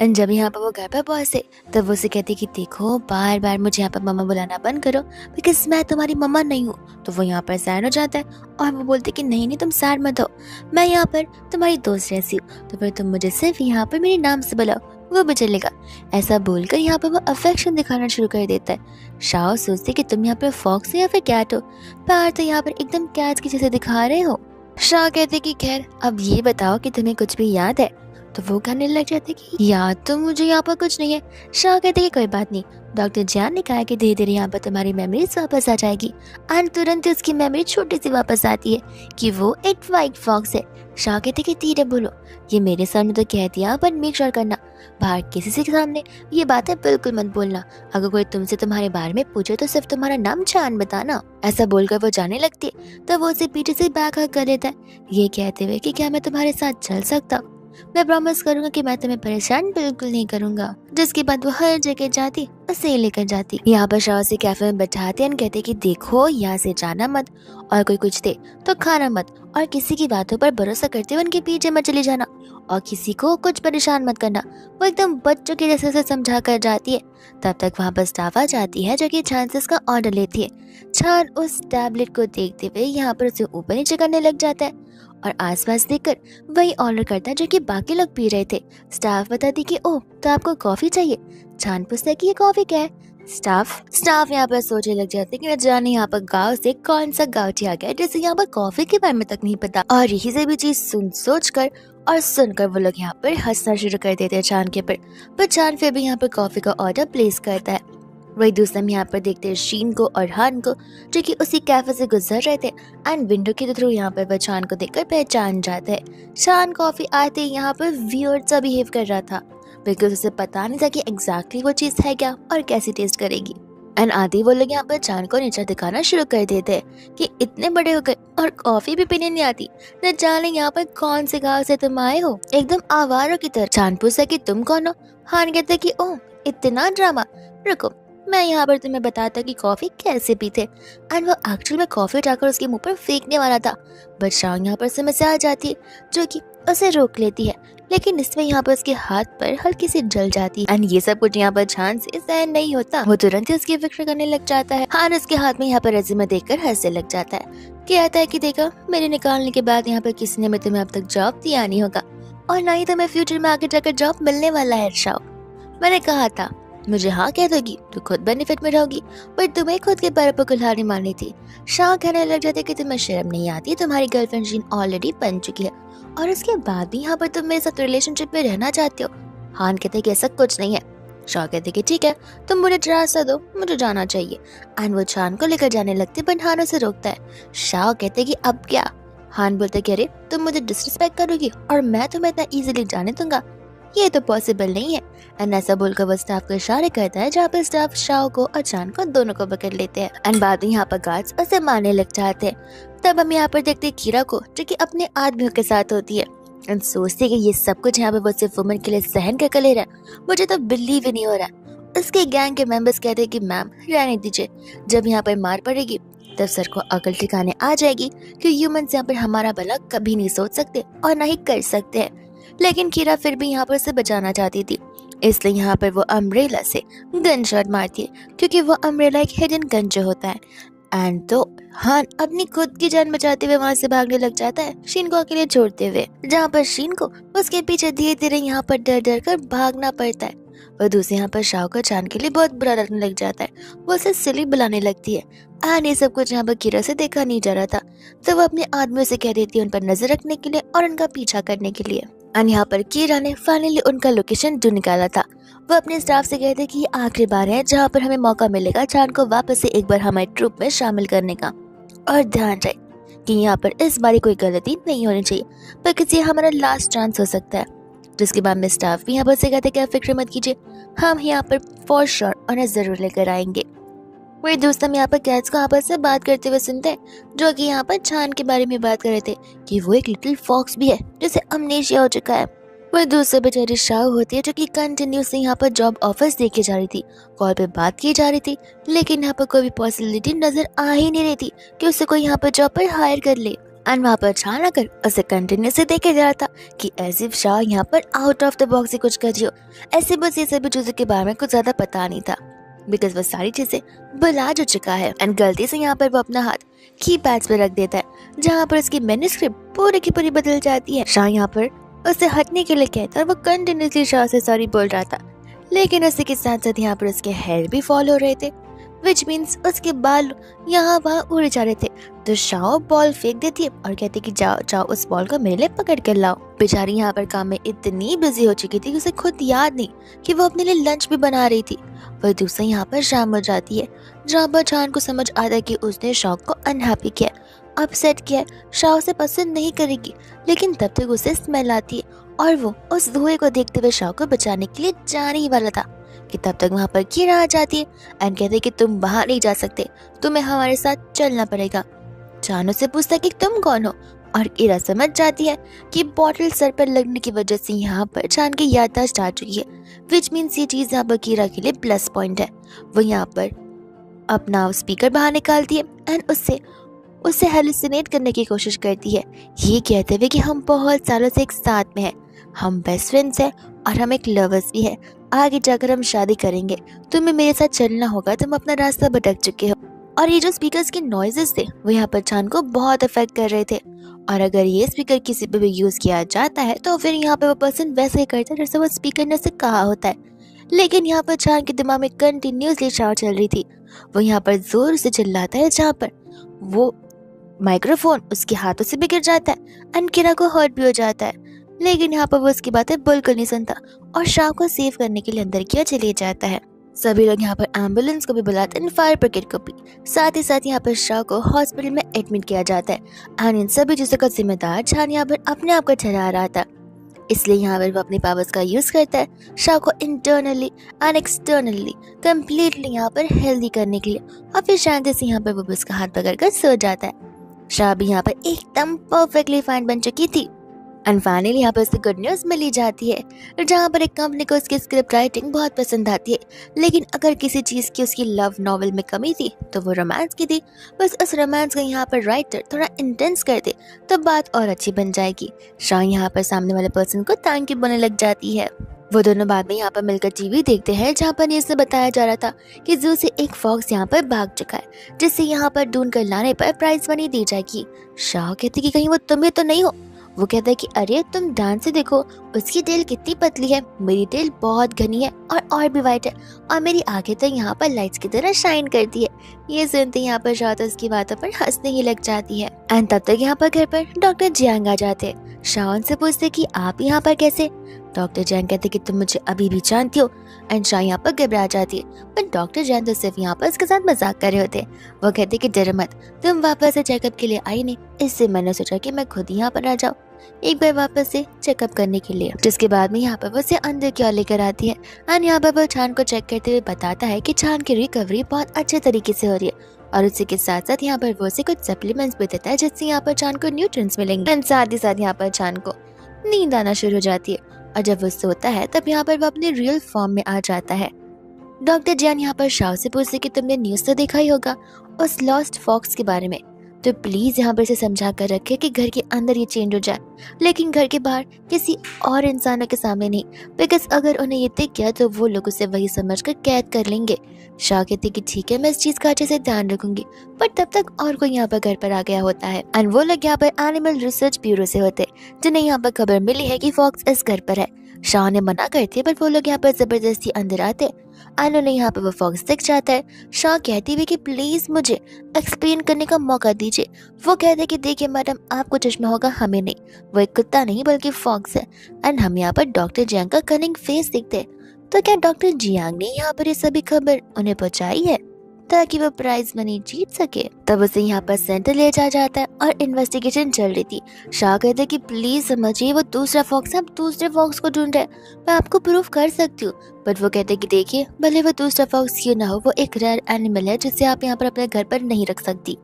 एंड जब यहाँ पर वो घर पर पहुँचते तब वो उसे कहती कि देखो बार बार मुझे यहाँ पर मम्मा बुलाना बंद करो, बिकॉज मैं तुम्हारी मम्मा नहीं हूँ। तो वो यहाँ पर सैड हो जाता है और वो बोलते कि नहीं नहीं तुम सैड मत हो, मैं यहाँ पर तुम्हारी दोस्त जैसी हूँ, तो फिर तुम मुझे सिर्फ यहाँ पर मेरे नाम से बुलाओ, वो भी चलेगा। ऐसा बोलकर यहाँ पर वो अफेक्शन दिखाना शुरू कर देता है। शाह सोचते कि तुम यहाँ पर फॉक्स हो या फिर कैट हो, प्यार तो यहाँ पर एकदम कैट की जैसे दिखा रहे हो। शाह कहते कि खैर अब ये बताओ कि तुम्हें कुछ भी याद है। तो वो कहने लग जाते कि याद तो मुझे यहाँ पर कुछ नहीं है। शाह कहते कि कोई बात नहीं, डॉक्टर जान ने कहा कि धीरे धीरे यहाँ पर तुम्हारी मेमोरीज वापस आ जाएगी। एंड तुरंत उसकी मेमोरी छोटी सी वापस आती है कि वो एक वाइट फॉक्स है। शाह कहते कि धीरे बोलो, ये मेरे सामने तो कह दिया, बट मेक श्योर करना बाहर किसी से सामने ये बातें बिल्कुल मत बोलना। अगर कोई तुमसे तुम्हारे बारे में पूछे तो सिर्फ तुम्हारा नाम जान बताना। ऐसा बोलकर वो जाने लगती है, तो वो उसे पीछे से बैक हग कर देता है, ये कहते हुए कि क्या मैं तुम्हारे साथ चल सकता हूँ, मैं प्रॉमिस करूंगा कि मैं तुम्हें परेशान बिल्कुल नहीं करूंगा। जिसके बाद वो हर जगह जाती उसे लेकर जाती। यहाँ पर शाह से कैफे में बैठाते हैं, कहते कि देखो यहाँ से जाना मत, और कोई कुछ दे तो खाना मत, और किसी की बातों पर भरोसा करते हुए उनके पीछे मत चले जाना, और किसी को कुछ परेशान मत करना। वो एकदम बच्चों के जैसे से समझा कर जाती है। तब तक वहाँ पर स्टाफ आ जाती है जो कि चांसेस का ऑर्डर लेती है। छान उस टैबलेट को देखते हुए यहाँ पर उसे ऊपर नीचे करने लग जाता है और आसपास देखकर वही ऑर्डर करता है जो कि बाकी लोग पी रहे थे। स्टाफ बताती कि ओह तो आपको कॉफी चाहिए। छान पूछता है कि ये कॉफी क्या है। स्टाफ यहाँ पर सोचने लग जाते कि न जाने यहाँ पर गांव से कौन सा गाँवटी आ गया जैसे यहाँ पर कॉफी के बारे में तक नहीं पता। और यही से भी चीज सोच कर और सुनकर वो लोग यहाँ पर हंसना शुरू कर देते हैं चांद के पर चांद फिर भी यहाँ पर कॉफी का ऑर्डर प्लेस करता है। वही दूसरा हम यहाँ पर देखते हैं शीन को और हान को जो कि उसी कैफे से गुजर रहे थे एंड विंडो के थ्रू यहाँ पर वह चांद को देखकर पहचान जाता है। चांद कॉफी आते ही यहाँ पर वियर्ड सा बिहेव कर रहा था बिकॉज उसे पता नहीं था कि एग्जैक्टली वो चीज़ है क्या और कैसी टेस्ट करेगी। एंड आदि वो लोग यहाँ पर चांद को नीचे दिखाना शुरू कर देते हैं कि इतने बड़े हो गए और कॉफी भी पीने नहीं आती, न जाने यहाँ पर कौन से गाँव से तुम आए हो, एकदम आवारों की तरह। चांद पूछता कि तुम कौन हो। हान कहते कि ओह इतना ड्रामा, रुको मैं यहाँ पर तुम्हें बताता कि कॉफी कैसे पीते। एंड वो एक्चुअल में कॉफी उठाकर उसके मुंह पर फेंकने वाला था, बट शाह यहाँ पर समस्या आ जाती है जो कि उसे रोक लेती है, लेकिन इसमें यहाँ पर उसके हाथ पर हल्की सी जल जाती है। एंड ये सब कुछ यहाँ पर छान से सहन नहीं होता, वो तुरंत ही उसकी फिक्र करने लग जाता है। हान उसके हाथ में यहाँ पर रेज्यूमे देखकर हंसने लग जाता है, कहता है कि देखो मेरे निकालने के बाद यहाँ पर किसी ने तुम्हें अब तक जॉब दिया नहीं होगा और ना ही तुम्हें फ्यूचर में आगे जाकर जॉब मिलने वाला है। शाह मैंने कहा था मुझे हाँ कह दोगी तो खुद बेनिफिट में रहोगी, पर तुम्हें खुद के पैरों पर कुल्हाड़ी मारनी थी। शाह कहने लग जाते कि तुम्हें शर्म नहीं आती, तुम्हारी गर्लफ्रेंड जीन ऑलरेडी बन चुकी है और उसके बाद भी यहाँ पर तुम मेरे साथ रिलेशनशिप में रहना चाहते हो। हान कहते कि ऐसा कुछ नहीं है। शाह कहते कि ठीक है तुम मुझे ट्रांसफर दो, मुझे जाना चाहिए। एंड वो छान को लेकर जाने लगते बट हान उसे रोकता है। शाह कहते कि अब क्या। हान बोलता कि अरे तुम मुझे डिसरिस्पेक्ट करोगी और मैं तुम्हें इतना इजीली जाने दूंगा, ये तो पॉसिबल नहीं है। एंड ऐसा बोलकर वो स्टाफ को इशारे करता है, जहाँ पर स्टाफ शाओ को और चान को दोनों को पकड़ लेते हैं। एंड बाद में यहाँ पर गार्ड्स उसे मारने लग जाते हैं। तब हम यहाँ पर देखते हैं कीरा को, जो कि अपने आदमियों के साथ होती है एंड सोचती है कि ये सब कुछ यहाँ पे वो सिर्फ वुमन के लिए सहन करके ले रहा है। मुझे तो बिलीव ही नहीं हो रहा। उसके गैंग के मेंबर्स कहते हैं कि मैम रहने दीजिए, जब यहाँ पर मार पड़ेगी तब सर को अकल ठिकाने आ जाएगी कि ह्यूमंस यहाँ पर हमारा भला कभी नहीं सोच सकते और ना ही कर सकते हैं। लेकिन कीरा फिर भी यहाँ पर उसे बचाना चाहती थी, इसलिए यहाँ पर वो अम्ब्रेला से गन शॉट मारती है, क्योंकि वो अम्ब्रेला एक हिडन गन जो होता है। एंड तो हान अपनी खुद की जान बचाते हुए वहाँ से भागने लग जाता है, शीन को अकेले छोड़ते हुए, जहाँ पर शीन को उसके पीछे धीरे धीरे यहाँ पर डर डर कर भागना पड़ता है। वह दूसरे यहाँ पर शाओ को चान के लिए बहुत बुरा लगने लग जाता है, वो उसे सिली बुलाने लगती है। एंड ये सब कुछ यहाँ पर कीरा से देखा नहीं जा रहा था, तो वो अपने आदमियों से कह देती है उन पर नजर रखने के लिए और उनका पीछा करने के लिए। एंड यहाँ पर कीरा ने फाइनली उनका लोकेशन ढूंढ निकाला था। वो अपने स्टाफ से कहते कि ये आखिरी बार है जहाँ पर हमें मौका मिलेगा चान को वापस से एक बार हमारे ट्रूप में शामिल करने का, और ध्यान रहे कि यहाँ पर इस बारी कोई गलती नहीं होनी चाहिए, बल्कि ये हमारा लास्ट चांस हो सकता है। जिसके बाद में स्टाफ भी यहाँ पर से कहते कि आप फिक्र मत कीजिए, हम यहाँ पर फॉर श्योर उन्हें जरूर लेकर आएंगे। वही दोस्त हम यहाँ पर कैट्स को आपस में बात करते हुए सुनते हैं, जो कि यहाँ पर चान के बारे में बात कर रहे थे कि वो एक लिटिल फॉक्स भी है जिसे अमनेशिया हो चुका है। वही दूसरे बेचारी शाओ होती है, जो कि कंटिन्यूसली यहाँ पर जॉब ऑफर्स देके जा रही थी, कॉल पे बात की जा रही थी, लेकिन यहाँ पर कोई भी पॉसिबिलिटी नजर आ ही नहीं रही थी कि उसे कोई यहाँ पर जॉब पर हायर कर ले। एंड वहाँ पर अचानक कर उसे कंटिन्यूसली देखे जा रहा था कि ऐसी शाओ यहाँ पर आउट ऑफ द बॉक्स ही कुछ कर रही हो। ऐसे बस ये सभी चीजों के बारे में कुछ ज्यादा पता नहीं था, बिकॉज वो सारी चीजें भुला जो चुका है। एंड गलती से यहाँ पर वो अपना हाथ की पैड्स पे रख देता है, जहाँ पर उसकी मैन्युस्क्रिप्ट पूरी की पूरी बदल जाती है। शाह यहाँ पर उसे हटने के लिए कहता है और वो कंटिन्यूसली शाह से सॉरी बोल रहा था, लेकिन उसी के साथ साथ यहाँ पर उसके हेयर भी फॉल हो रहे थे, विच मीन्स उसके बाल यहाँ वहाँ उड़ जा रहे थे। तो शाओ बॉल फेंक देती है और कहती है कि जाओ जाओ उस बॉल को मेरे लिए पकड़ कर लाओ। बेचारी यहाँ पर काम में इतनी बिजी हो चुकी थी कि उसे खुद याद नहीं कि वो अपने लिए लंच भी बना रही थी। वह दूसरा यहाँ पर शाम हो जाती है, जहाँ पर चान को समझ आता है कि उसने शाओ को अनहैप्पी किया, अपसेट किया, शाओ से पसंद नहीं करेगी, लेकिन तब तक उसे स्मेल आती है और वो उस धुएं को देखते हुए शाओ को बचाने के लिए जाने ही वाला था कि तब तक वहाँ पर कीरा आ जाती है एंड कहते कि तुम बाहर नहीं जा सकते, तुम्हें हमारे साथ चलना पड़ेगा। चान उससे पूछता कि तुम कौन हो, और कीरा समझ जाती है कि बॉटल सर पर लगने की वजह से यहाँ पर चान की याददाश्त आ चुकी है, विच मीन्स ये चीज यहाँ पर कीरा के लिए प्लस पॉइंट है। वो यहाँ पर अपना स्पीकर बाहर निकालती है एंड उससे हेलुसिनेट करने की कोशिश करती है, ये कहते हुए कि हम बहुत सालों से एक साथ में हैं, हम बेस्ट फ्रेंड्स हैं और हम एक लवर्स भी हैं, आगे जाकर हम शादी करेंगे, तुम्हें मेरे साथ चलना होगा, तुम अपना रास्ता भटक चुके हो। और ये जो स्पीकर्स के नॉइजेस थे वो यहाँ पर चान को बहुत अफेक्ट कर रहे थे, और अगर ये स्पीकर किसी पे भी यूज किया जाता है तो फिर यहाँ पे वो पर्सन वैसे ही करता है जैसे वो स्पीकर ने उसे कहा होता है। लेकिन यहाँ पर चान के दिमाग में कंटिन्यूसली शाव चल रही थी, वो यहाँ पर जोर से चिल्लाता है, जहाँ पर वो माइक्रोफोन उसके हाथों से बिगड़ जाता है एंड कीरा को हर्ट भी हो जाता है, लेकिन यहाँ पर वो उसकी बातें बिल्कुल नहीं सुनता और शाह को सेव करने के लिए अंदर किया चले जाता है। सभी लोग यहाँ पर एम्बुलेंस को भी बुलाते हैं, फायर ब्रिगेड को भी, साथ ही साथ यहाँ पर शाह को हॉस्पिटल में एडमिट किया जाता है एंड इन सभी चीजों का जिम्मेदार चान यहाँ पर अपने आप को ठहरा रहा था, इसलिए यहाँ पर वो अपनी पावर्स का यूज करता है शाह को इंटरनली एंड एक्सटर्नली कम्प्लीटली यहाँ पर हेल्दी करने के लिए, और फिर शांति से यहाँ पर वो उसका हाथ पकड़कर सो जाता है। शाह भी यहाँ पर एकदम परफेक्टली फाइन बन चुकी थी एंड फाइनली यहाँ पर उससे गुड न्यूज मिली जाती है, जहाँ पर एक कंपनी को उसकी स्क्रिप्ट राइटिंग बहुत पसंद आती है, लेकिन अगर किसी चीज की उसकी लव नॉवेल में कमी थी तो वो रोमांस की थी। बस उस रोमांस को यहाँ पर राइटर थोड़ा इंटेंस कर दे तो बात और अच्छी बन जाएगी। शाह यहाँ पर सामने वाले पर्सन को थैंक यू बोलने लग जाती है। वो दोनों बाद में यहाँ पर मिलकर टीवी देखते हैं, जहाँ पर न्यूज़ में बताया जा रहा था कि जू से एक फॉक्स यहाँ पर भाग चुका है, जिससे यहाँ पर ढूंढ कर लाने पर प्राइज मनी दी जाएगी। शाह कहती कि कहीं वो तुम्हें तो नहीं हो। वो कहता है कि अरे तुम ध्यान से देखो, उसकी टेल कितनी पतली है, मेरी टेल बहुत घनी है और भी वाइट है, और मेरी आंखें तो यहाँ पर लाइट्स की तरह शाइन करती है। ये सुनते यहाँ पर शाह तो उसकी बातों पर हंसने ही लग जाती है एंड तब तक यहाँ पर घर पर डॉक्टर जियांग आ जाते हैं। शाह उनसे पूछते कि आप यहाँ पर कैसे। डॉक्टर जैन कहते कि तुम मुझे अभी भी जानती हो। एंड शाह यहाँ पर घबरा जाती है, पर डॉक्टर जैन तो सिर्फ यहाँ पर उसके साथ मजाक कर रहे होते हैं। वो कहते कि डर मत, तुम वापस से चेकअप के लिए आई नहीं, इससे मैंने सोचा कि मैं खुद ही यहाँ पर आ जाऊँ एक बार वापस से चेकअप करने के लिए। जिसके बाद में यहाँ पर वो उसे अंदर की ओर लेकर आती है एंड यहाँ पर वो छान को चेक करते हुए बताता है कि छान की रिकवरी बहुत अच्छे तरीके से हो रही है, और उसी के साथ साथ यहाँ पर वो उसे कुछ सप्लीमेंट्स भी देता है जिससे यहाँ पर छान को न्यूट्रिएंट्स मिलेंगे। एंड साथ ही साथ यहाँ पर छान को नींद आना शुरू हो जाती है, और जब वो सोता है तब यहाँ पर वो अपने रियल फॉर्म में आ जाता है। डॉक्टर जैन यहाँ पर शाह से पूछते कि तुमने न्यूज़ तो देखा ही होगा उस लॉस्ट फॉक्स के बारे में, तो प्लीज यहाँ पर इसे समझा कर रखे कि घर के अंदर ये चेंज हो जाए, लेकिन घर के बाहर किसी और इंसानों के सामने नहीं, बिकॉज अगर उन्हें ये दिख गया तो वो लोग उसे वही समझकर कैद कर लेंगे। शाह कहती कि ठीक है, मैं इस चीज का अच्छे से ध्यान रखूंगी। पर तब तक और कोई यहाँ पर घर पर आ गया होता है एंड वो लोग यहाँ पर एनिमल रिसर्च ब्यूरो से होते, जिन्हें यहाँ पर खबर मिली है कि फॉक्स इस घर पर है। शाह ने मना करती है, पर वो लोग यहाँ पर जबरदस्ती अंदर आते एंड उन्हें यहाँ पर वो फॉक्स दिख जाता है। शाह कहती हुई कि प्लीज मुझे एक्सप्लेन करने का मौका दीजिए। वो कहते कि देखिए मैडम, आपको चश्मा होगा, हमें नहीं, वो एक कुत्ता नहीं बल्कि फॉक्स है। एंड हम यहाँ पर डॉक्टर जियांग का कनिंग फेस देखते हैं। तो क्या डॉक्टर जियांग ने यहाँ पर ये सभी खबर उन्हें पहुँचाई है ताकि वो प्राइज मनी जीत सके? तब उसे यहाँ पर सेंटर ले जाया जाता है और इन्वेस्टिगेशन चल रही थी। शाह कहते कि प्लीज समझिए, वो दूसरा फॉक्स है, आप दूसरे फॉक्स को ढूंढ रहे हैं, मैं आपको प्रूफ कर सकती हूँ। बट वो कहते कि देखिए, भले वो दूसरा फॉक्स क्यों ना हो, वो एक रेयर एनिमल है जिसे आप यहाँ पर अपने घर पर नहीं रख सकती।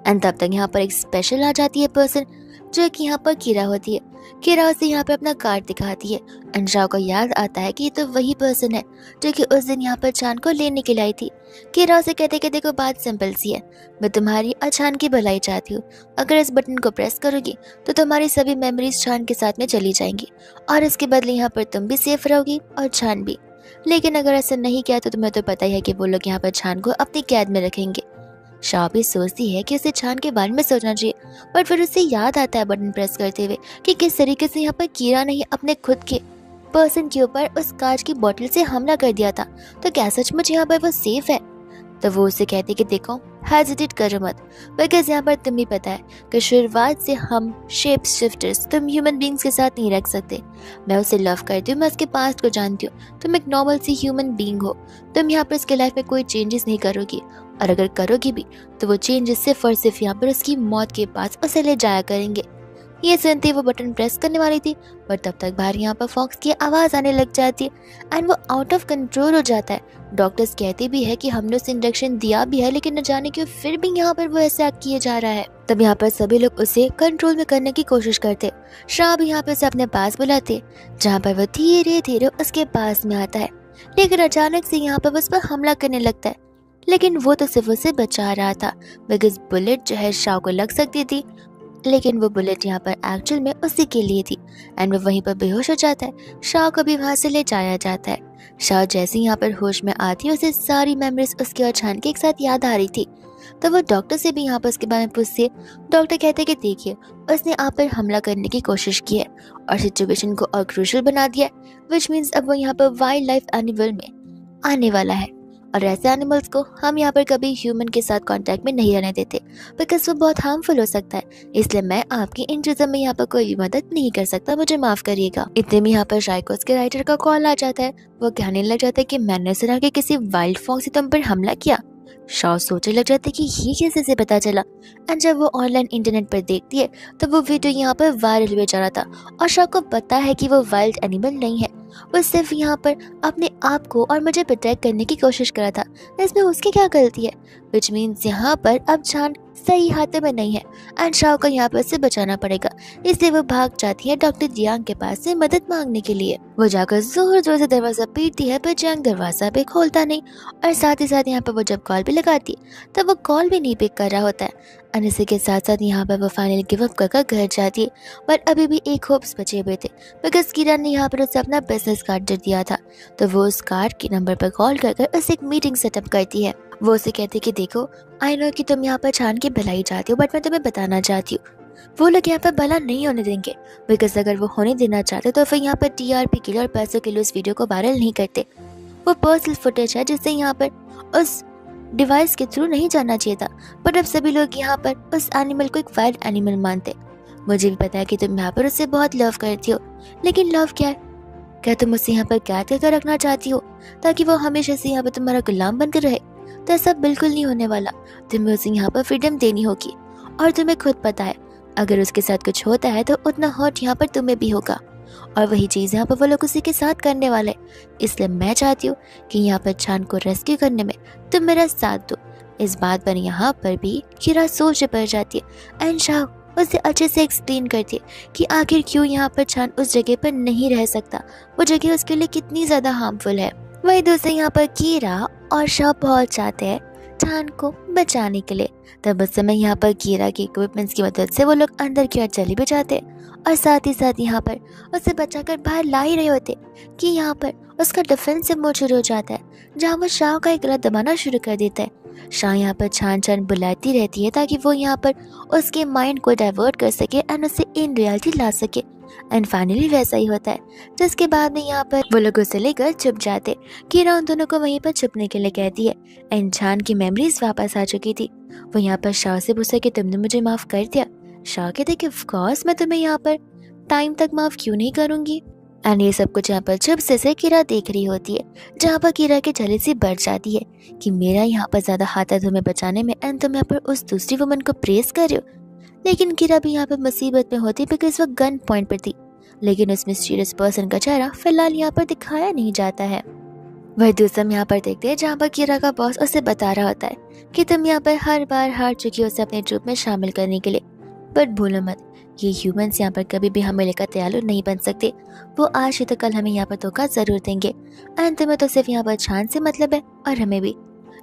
एंड तब तक यहाँ पर एक स्पेशल आ जाती है पर्सन, जो कि यहाँ पर कीरा होती है। कीरा उसे यहाँ पर अपना कार्ड दिखाती है एंड शाह को याद आता है कि ये तो वही पर्सन है जो कि उस दिन यहाँ पर छान को लेने के लिए आई थी। कीरा उसे कहते कि देखो, बात सिंपल सी है, मैं तुम्हारी और छान की भलाई चाहती हूँ। अगर इस बटन को प्रेस करोगी तो तुम्हारी सभी मेमोरीज छान के साथ में चली जाएंगी, और इसके बदले यहाँ पर तुम भी सेफ रहोगी और छान भी। लेकिन अगर ऐसा नहीं किया तो तुम्हें तो पता ही है कि वो लोग यहाँ पर छान को अपनी कैद में रखेंगे। शाह भी सोचती है कि उसे छान के बारे में सोचना चाहिए, पर फिर उसे याद आता है बटन प्रेस करते हुए कि किस तरीके से यहाँ पर कीरा ने अपने खुद के पर्सन के ऊपर उस कांच की बोतल से हमला कर दिया था, तो क्या सचमुच यहाँ पर वो सेफ है? तो वो उसे कहती कि देखो, हेजिटेट करो मत, बिकॉज यहाँ पर तुम्हें पता है कि शुरुआत से हम शेप शिफ्टर्स तुम ह्यूमन बींग्स के साथ नहीं रख सकते। मैं उसे लव करती हूँ, मैं उसके पास्ट को जानती हूँ, तुम एक नॉर्मल सी ह्यूमन बींग हो, तुम यहाँ पर उसके लाइफ में कोई चेंजेस नहीं करोगी, और अगर करोगी भी तो वो चेंजेस सिर्फ और सिर्फ यहाँ पर उसकी मौत के पास उसे ले जाया करेंगे। ये सुनते वो बटन प्रेस करने वाली थी, पर तब तक बाहर यहाँ पर फॉक्स की आवाज आने लग जाती है एंड वो आउट ऑफ कंट्रोल हो जाता है। डॉक्टर्स कहते भी है कि हमने उसे इंजेक्शन दिया भी है, लेकिन न जाने क्यों फिर भी यहाँ पर वो ऐसा किया जा रहा है। तब यहाँ पर सभी लोग उसे कंट्रोल में करने की कोशिश करते। शाह भी यहाँ पर उसे अपने पास बुलाते, जहाँ पर वो धीरे धीरे उसके पास में आता है, लेकिन अचानक से यहाँ पर उस पर हमला करने लगता है। लेकिन वो तो सिर्फ उसे बचा रहा था, बिकॉज बुलेट जो है शाह को लग सकती थी, लेकिन वो बुलेट यहाँ पर एक्चुअल में उसी के लिए थी एंड वो वहीं पर बेहोश हो जाता है। शाह को भी वहां से ले जाया जाता है। शाह जैसे यहाँ पर होश में आती है, उसे सारी मेमोरीज उसके और छान के एक साथ याद आ रही थी। तो वो डॉक्टर से भी यहाँ पर उसके बारे में पूछती है। डॉक्टर कहते कि देखिए, उसने आप पर हमला करने की कोशिश की है और सिचुएशन को और क्रूशियल बना दिया है, विच मीन्स अब वो यहाँ पर वाइल्ड लाइफ एनिमल में आने वाला है, और ऐसे एनिमल्स को हम यहाँ पर कभी ह्यूमन के साथ कांटेक्ट में नहीं रहने देते, बिकॉज वो बहुत हार्मफुल हो सकता है। इसलिए मैं आपकी इन चीजों में यहाँ पर कोई भी मदद नहीं कर सकता, मुझे माफ करिएगा। इतने में यहाँ पर शाइकोस के राइटर का कॉल आ जाता है। वो कहने लग जाता है कि मैंने सुना कि किसी वाइल्ड फॉक्स ने तुम पर हमला किया। शाह सोचने लग जाते कि ये कैसे से पता चला, एंड जब वो ऑनलाइन इंटरनेट पर देखती है तो वो वीडियो यहाँ पर वायरल हुए जा रहा था, और शाह को पता है कि वो वाइल्ड एनिमल नहीं है, वो सिर्फ यहाँ पर अपने आप को और मुझे प्रोटेक्ट करने की कोशिश कर रहा था। इसमें उसकी क्या गलती है? विच मीन्स यहाँ पर अब छान सही हाथों में नहीं है एंड शाह को यहाँ पर से बचाना पड़ेगा। इसलिए वो भाग जाती है डॉक्टर जियांग के पास से मदद मांगने के लिए। वो जाकर जोर जोर से दरवाजा पीटती है, पर जियांग दरवाजा भी खोलता नहीं, और साथ ही साथ यहाँ पर वो जब कॉल भी लगाती है तब वो कॉल भी नहीं पिक कर रहा होता है। और इसी के साथ साथ यहाँ पर वो फाइनली गिव अप कर घर जाती है, पर अभी भी एक होप्स बचे हुए थे, बिकॉज किरण ने यहाँ पर उसे अपना बिजनेस कार्ड दे दिया था। तो वो उस कार्ड के नंबर पर कॉल कर उसे एक मीटिंग सेटअप करती है। वो उसे कहती कि देखो, आई नो कि तुम यहाँ पर छान की भलाई चाहती हो, बट मैं तुम्हें बताना चाहती हूँ वो लोग यहाँ पर भला नहीं होने देंगे, बिकॉज अगर वो होने देना चाहते तो फिर यहाँ पर टीआरपी के लिए और पैसों के लिए उस वीडियो को वायरल नहीं करते। वो पर्सनल फुटेज है जिससे यहाँ पर उस डिवाइस के थ्रू नहीं जाना चाहिए था, बट अब सभी लोग यहाँ पर उस एनिमल को एक वाइल्ड एनिमल मानते। मुझे भी पता है कि तुम यहाँ पर उससे बहुत लव करती हो, लेकिन लव क्या है? क्या तुम उसे यहाँ पर कैद करके रखना चाहती हो ताकि वो हमेशा से यहाँ पर तुम्हारा गुलाम बनकर रहे? तो ऐसा बिल्कुल नहीं होने वाला। तुम्हें उसे यहाँ पर फ्रीडम देनी होगी। और तुम्हें खुद पता है, अगर उसके साथ कुछ होता है तो उतना हर्ट यहाँ पर तुम्हें भी होगा। और वही चीज़ यहाँ पर वो लोग उसी के साथ करने वाले। इसलिए मैं चाहती हूँ कि यहाँ पर चांद को रेस्क्यू करने में तुम मेरा साथ दो। इस बात पर यहाँ पर भी किरा सोच पड़ जाती है एंड शाह उसे अच्छे से एक्सप्लेन करती है कि आखिर क्यों यहाँ पर चांद उस जगह पर नहीं रह सकता, वो जगह उसके लिए कितनी ज़्यादा हार्मफुल है। वही दूसरे यहाँ पर कीरा और शाह पहुंच जाते हैं चांद को बचाने के लिए। तब उस समय यहाँ पर कीरा के इक्विपमेंट्स की मदद से वो लोग अंदर की ओर चले भी जाते हैं और साथ ही साथ यहाँ पर उसे बचाकर बाहर ला ही रहे होते कि यहाँ पर उसका डिफेंसिव मोड शुरू हो जाता है, जहाँ वो शाह का एक गला दबाना शुरू कर देता है। शाह यहाँ पर छान छान बुलाती रहती है ताकि वो यहाँ पर उसके माइंड को डाइवर्ट कर सके एंड उसे इन रियलिटी ला सके। एंड फाइनली वैसा ही होता है, जिसके बाद में यहाँ पर वो लोग उसे लेकर छुप जाते। कीरा उन दोनों को वहीं पर छुपने के लिए कहती है एंड छान की मेमोरीज वापस आ चुकी थी। वो यहाँ पर शाह से पूछा कि तुमने मुझे माफ कर दिया। शाह कहते कि ऑफ कोर्स मैं तुम्हें यहाँ पर टाइम तक माफ क्यों नहीं करूंगी। एंड ये सब कुछ यहाँ पर चुप से कीरा देख रही होती है, जहाँ पर कीरा की जेलसी बढ़ जाती है कि मेरा यहाँ पर ज्यादा हाथ है तुम्हें बचाने में एंड तुम यहाँ पर उस दूसरी वुमन को प्रेस कर रहे हो। लेकिन कीरा भी यहाँ पर मुसीबत में होती बिकॉज वो गन पॉइंट पर थी, लेकिन उस मिस्टीरियस पर्सन का चेहरा फिलहाल यहाँ पर दिखाया नहीं जाता है। वह दूसरा यहाँ पर देखते हैं जहाँ पर कीरा का बॉस उसे बता रहा होता है कि तुम यहाँ पर हर बार हार चुकी हो उसे अपने ट्रूप में शामिल करने के लिए, बट भूलो मत ये ह्यूमंस यहाँ पर कभी भी हमें लेकर दयालु नहीं बन सकते। वो आज ही तो कल हमें यहाँ पर धोखा जरूर देंगे एंड तुम्हें तो सिर्फ यहाँ पर छान से मतलब है और हमें भी।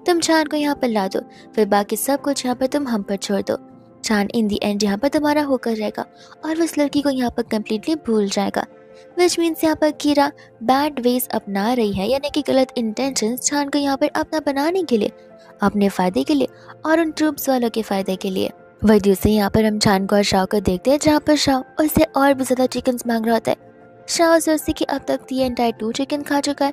तुम छान को यहाँ पर ला दो, फिर बाकी सब कुछ यहाँ पर तुम हम पर छोड़ दो। छान इन दी एंड यहाँ पर तुम्हारा होकर रहेगा और उस लड़की को यहाँ पर कम्प्लीटली भूल जाएगा। विच मीन्स यहाँ पर कीरा बैड वेज अपना रही है, यानी कि गलत इंटेंशन छान को यहाँ पर अपना बनाने के लिए, अपने फायदे के लिए और उन ट्रूप्स वालों के फायदे के लिए। वही दूसरे यहाँ पर हम छान को और शाह को देखते हैं जहाँ पर शाह उससे और भी ज्यादा चिकन मांग रहा होता है। शाह सोचती कि अब तक 2 चिकन खा चुका है,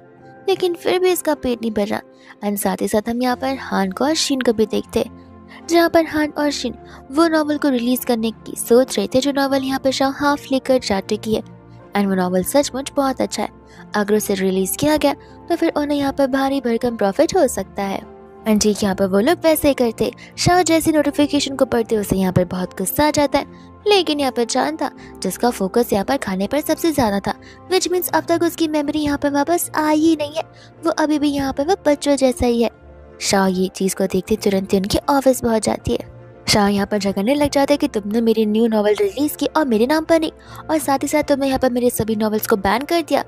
लेकिन फिर भी इसका पेट नहीं भर रहा। एंड साथ ही साथ हम यहाँ पर हान को और शीन को भी देखते हैं, जहाँ पर हान और शीन वो नॉवल को रिलीज करने की सोच रहे थे, जो नॉवल यहाँ पर शाह हाफ लेकर जा चुकी है। एंड वो नॉवल सचमुच बहुत अच्छा है। अगर उसे रिलीज किया गया तो फिर उन्हें यहाँ पर भारी भरकम प्रॉफिट हो सकता है। एंड ठीक यहाँ पर वो लोग वैसे ही करते। शाह जैसी नोटिफिकेशन को पढ़ते उसे यहाँ पर बहुत गुस्सा आ जाता है, लेकिन यहाँ पर चांद था जिसका फोकस यहाँ पर खाने पर सबसे ज्यादा था, विच मीन्स अब तक उसकी मेमोरी यहाँ पर वापस आई ही नहीं है। वो अभी भी यहाँ पर वो बच्चों जैसा ही है। शाह ये चीज को देखते तुरंत ही उनके ऑफिस पहुंच जाती है। शाह यहाँ पर झगड़ने लग जाता है कि तुमने मेरी न्यू नॉवल रिलीज की और मेरे नाम पर नहीं, और साथ ही साथ तुमने यहाँ पर मेरे सभी नॉवेल्स को बैन कर दिया।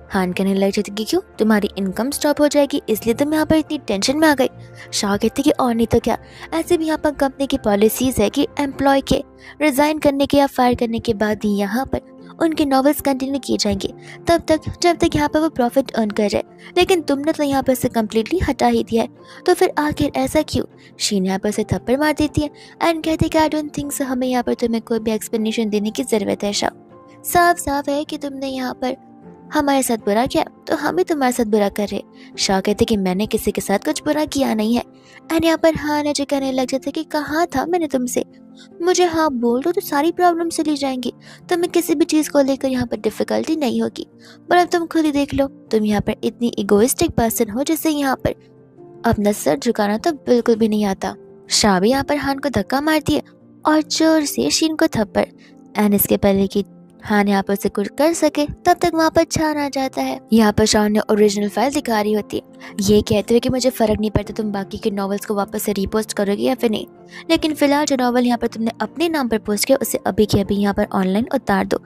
हान कहने लग जाती कि क्यों, तुम्हारी इनकम स्टॉप हो जाएगी इसलिए तुम यहाँ पर इतनी टेंशन में आ गई। शाह कहती कि और नहीं तो क्या, ऐसे भी यहाँ पर कंपनी की पॉलिसीज है कि एम्प्लॉय के रिजाइन करने के या फायर करने के बाद ही यहाँ पर उनके नॉवेल्स कंटिन्यू किए जाएंगे तब तक जब तक यहाँ पर वो प्रॉफिट अर्न कर रहे। लेकिन तुमने तो यहाँ पर से कम्प्लीटली हटा ही दिया है, तो फिर आखिर ऐसा क्यों। शीन यहाँ पर से थप्पड़ मार देती है एंड कहती कि आई डोंट थिंक सो, हमें यहाँ पर तुम्हें कोई भी एक्सप्लेनेशन देने की जरूरत है। शाह साफ साफ है कि तुमने यहाँ पर हमारे साथ बुरा किया तो हम भी तुम्हारे साथ बुरा कर रहे। शाह कहते कि मैंने किसी के साथ कुछ बुरा किया नहीं है। एंड यहाँ पर हाँ ने कहने लग जाते कि कहा था मैंने तुमसे, मुझे हाँ बोल दो तो सारी प्रॉब्लम चली जाएंगी, तुम्हें किसी भी चीज को लेकर यहाँ पर डिफिकल्टी नहीं होगी। पर अब तुम खुद ही देख लो, तुम यहाँ पर इतनी इगोइस्टिक पर्सन हो जिससे यहाँ पर अपना सर झुकाना तो बिल्कुल भी नहीं आता। शाह भी यहाँ पर हान को धक्का मारती है और जोर से शीन को थप्पड़। एंड इसके पहले कि हान यहाँ पर उसे कुछ कर सके तब तक वहाँ पर छान आ जाता है। यहाँ पर शाह ने ओरिजिनल फाइल दिखा रही होती है, ये कहते हुए कि मुझे फर्क नहीं पड़ता तुम बाकी के नॉवेल्स को वापस से रीपोस्ट करोगे या फिर नहीं, लेकिन फिलहाल जो नॉवल यहाँ पर तुमने अपने नाम पर पोस्ट किया उसे अभी के अभी यहाँ पर ऑनलाइन उतार दो,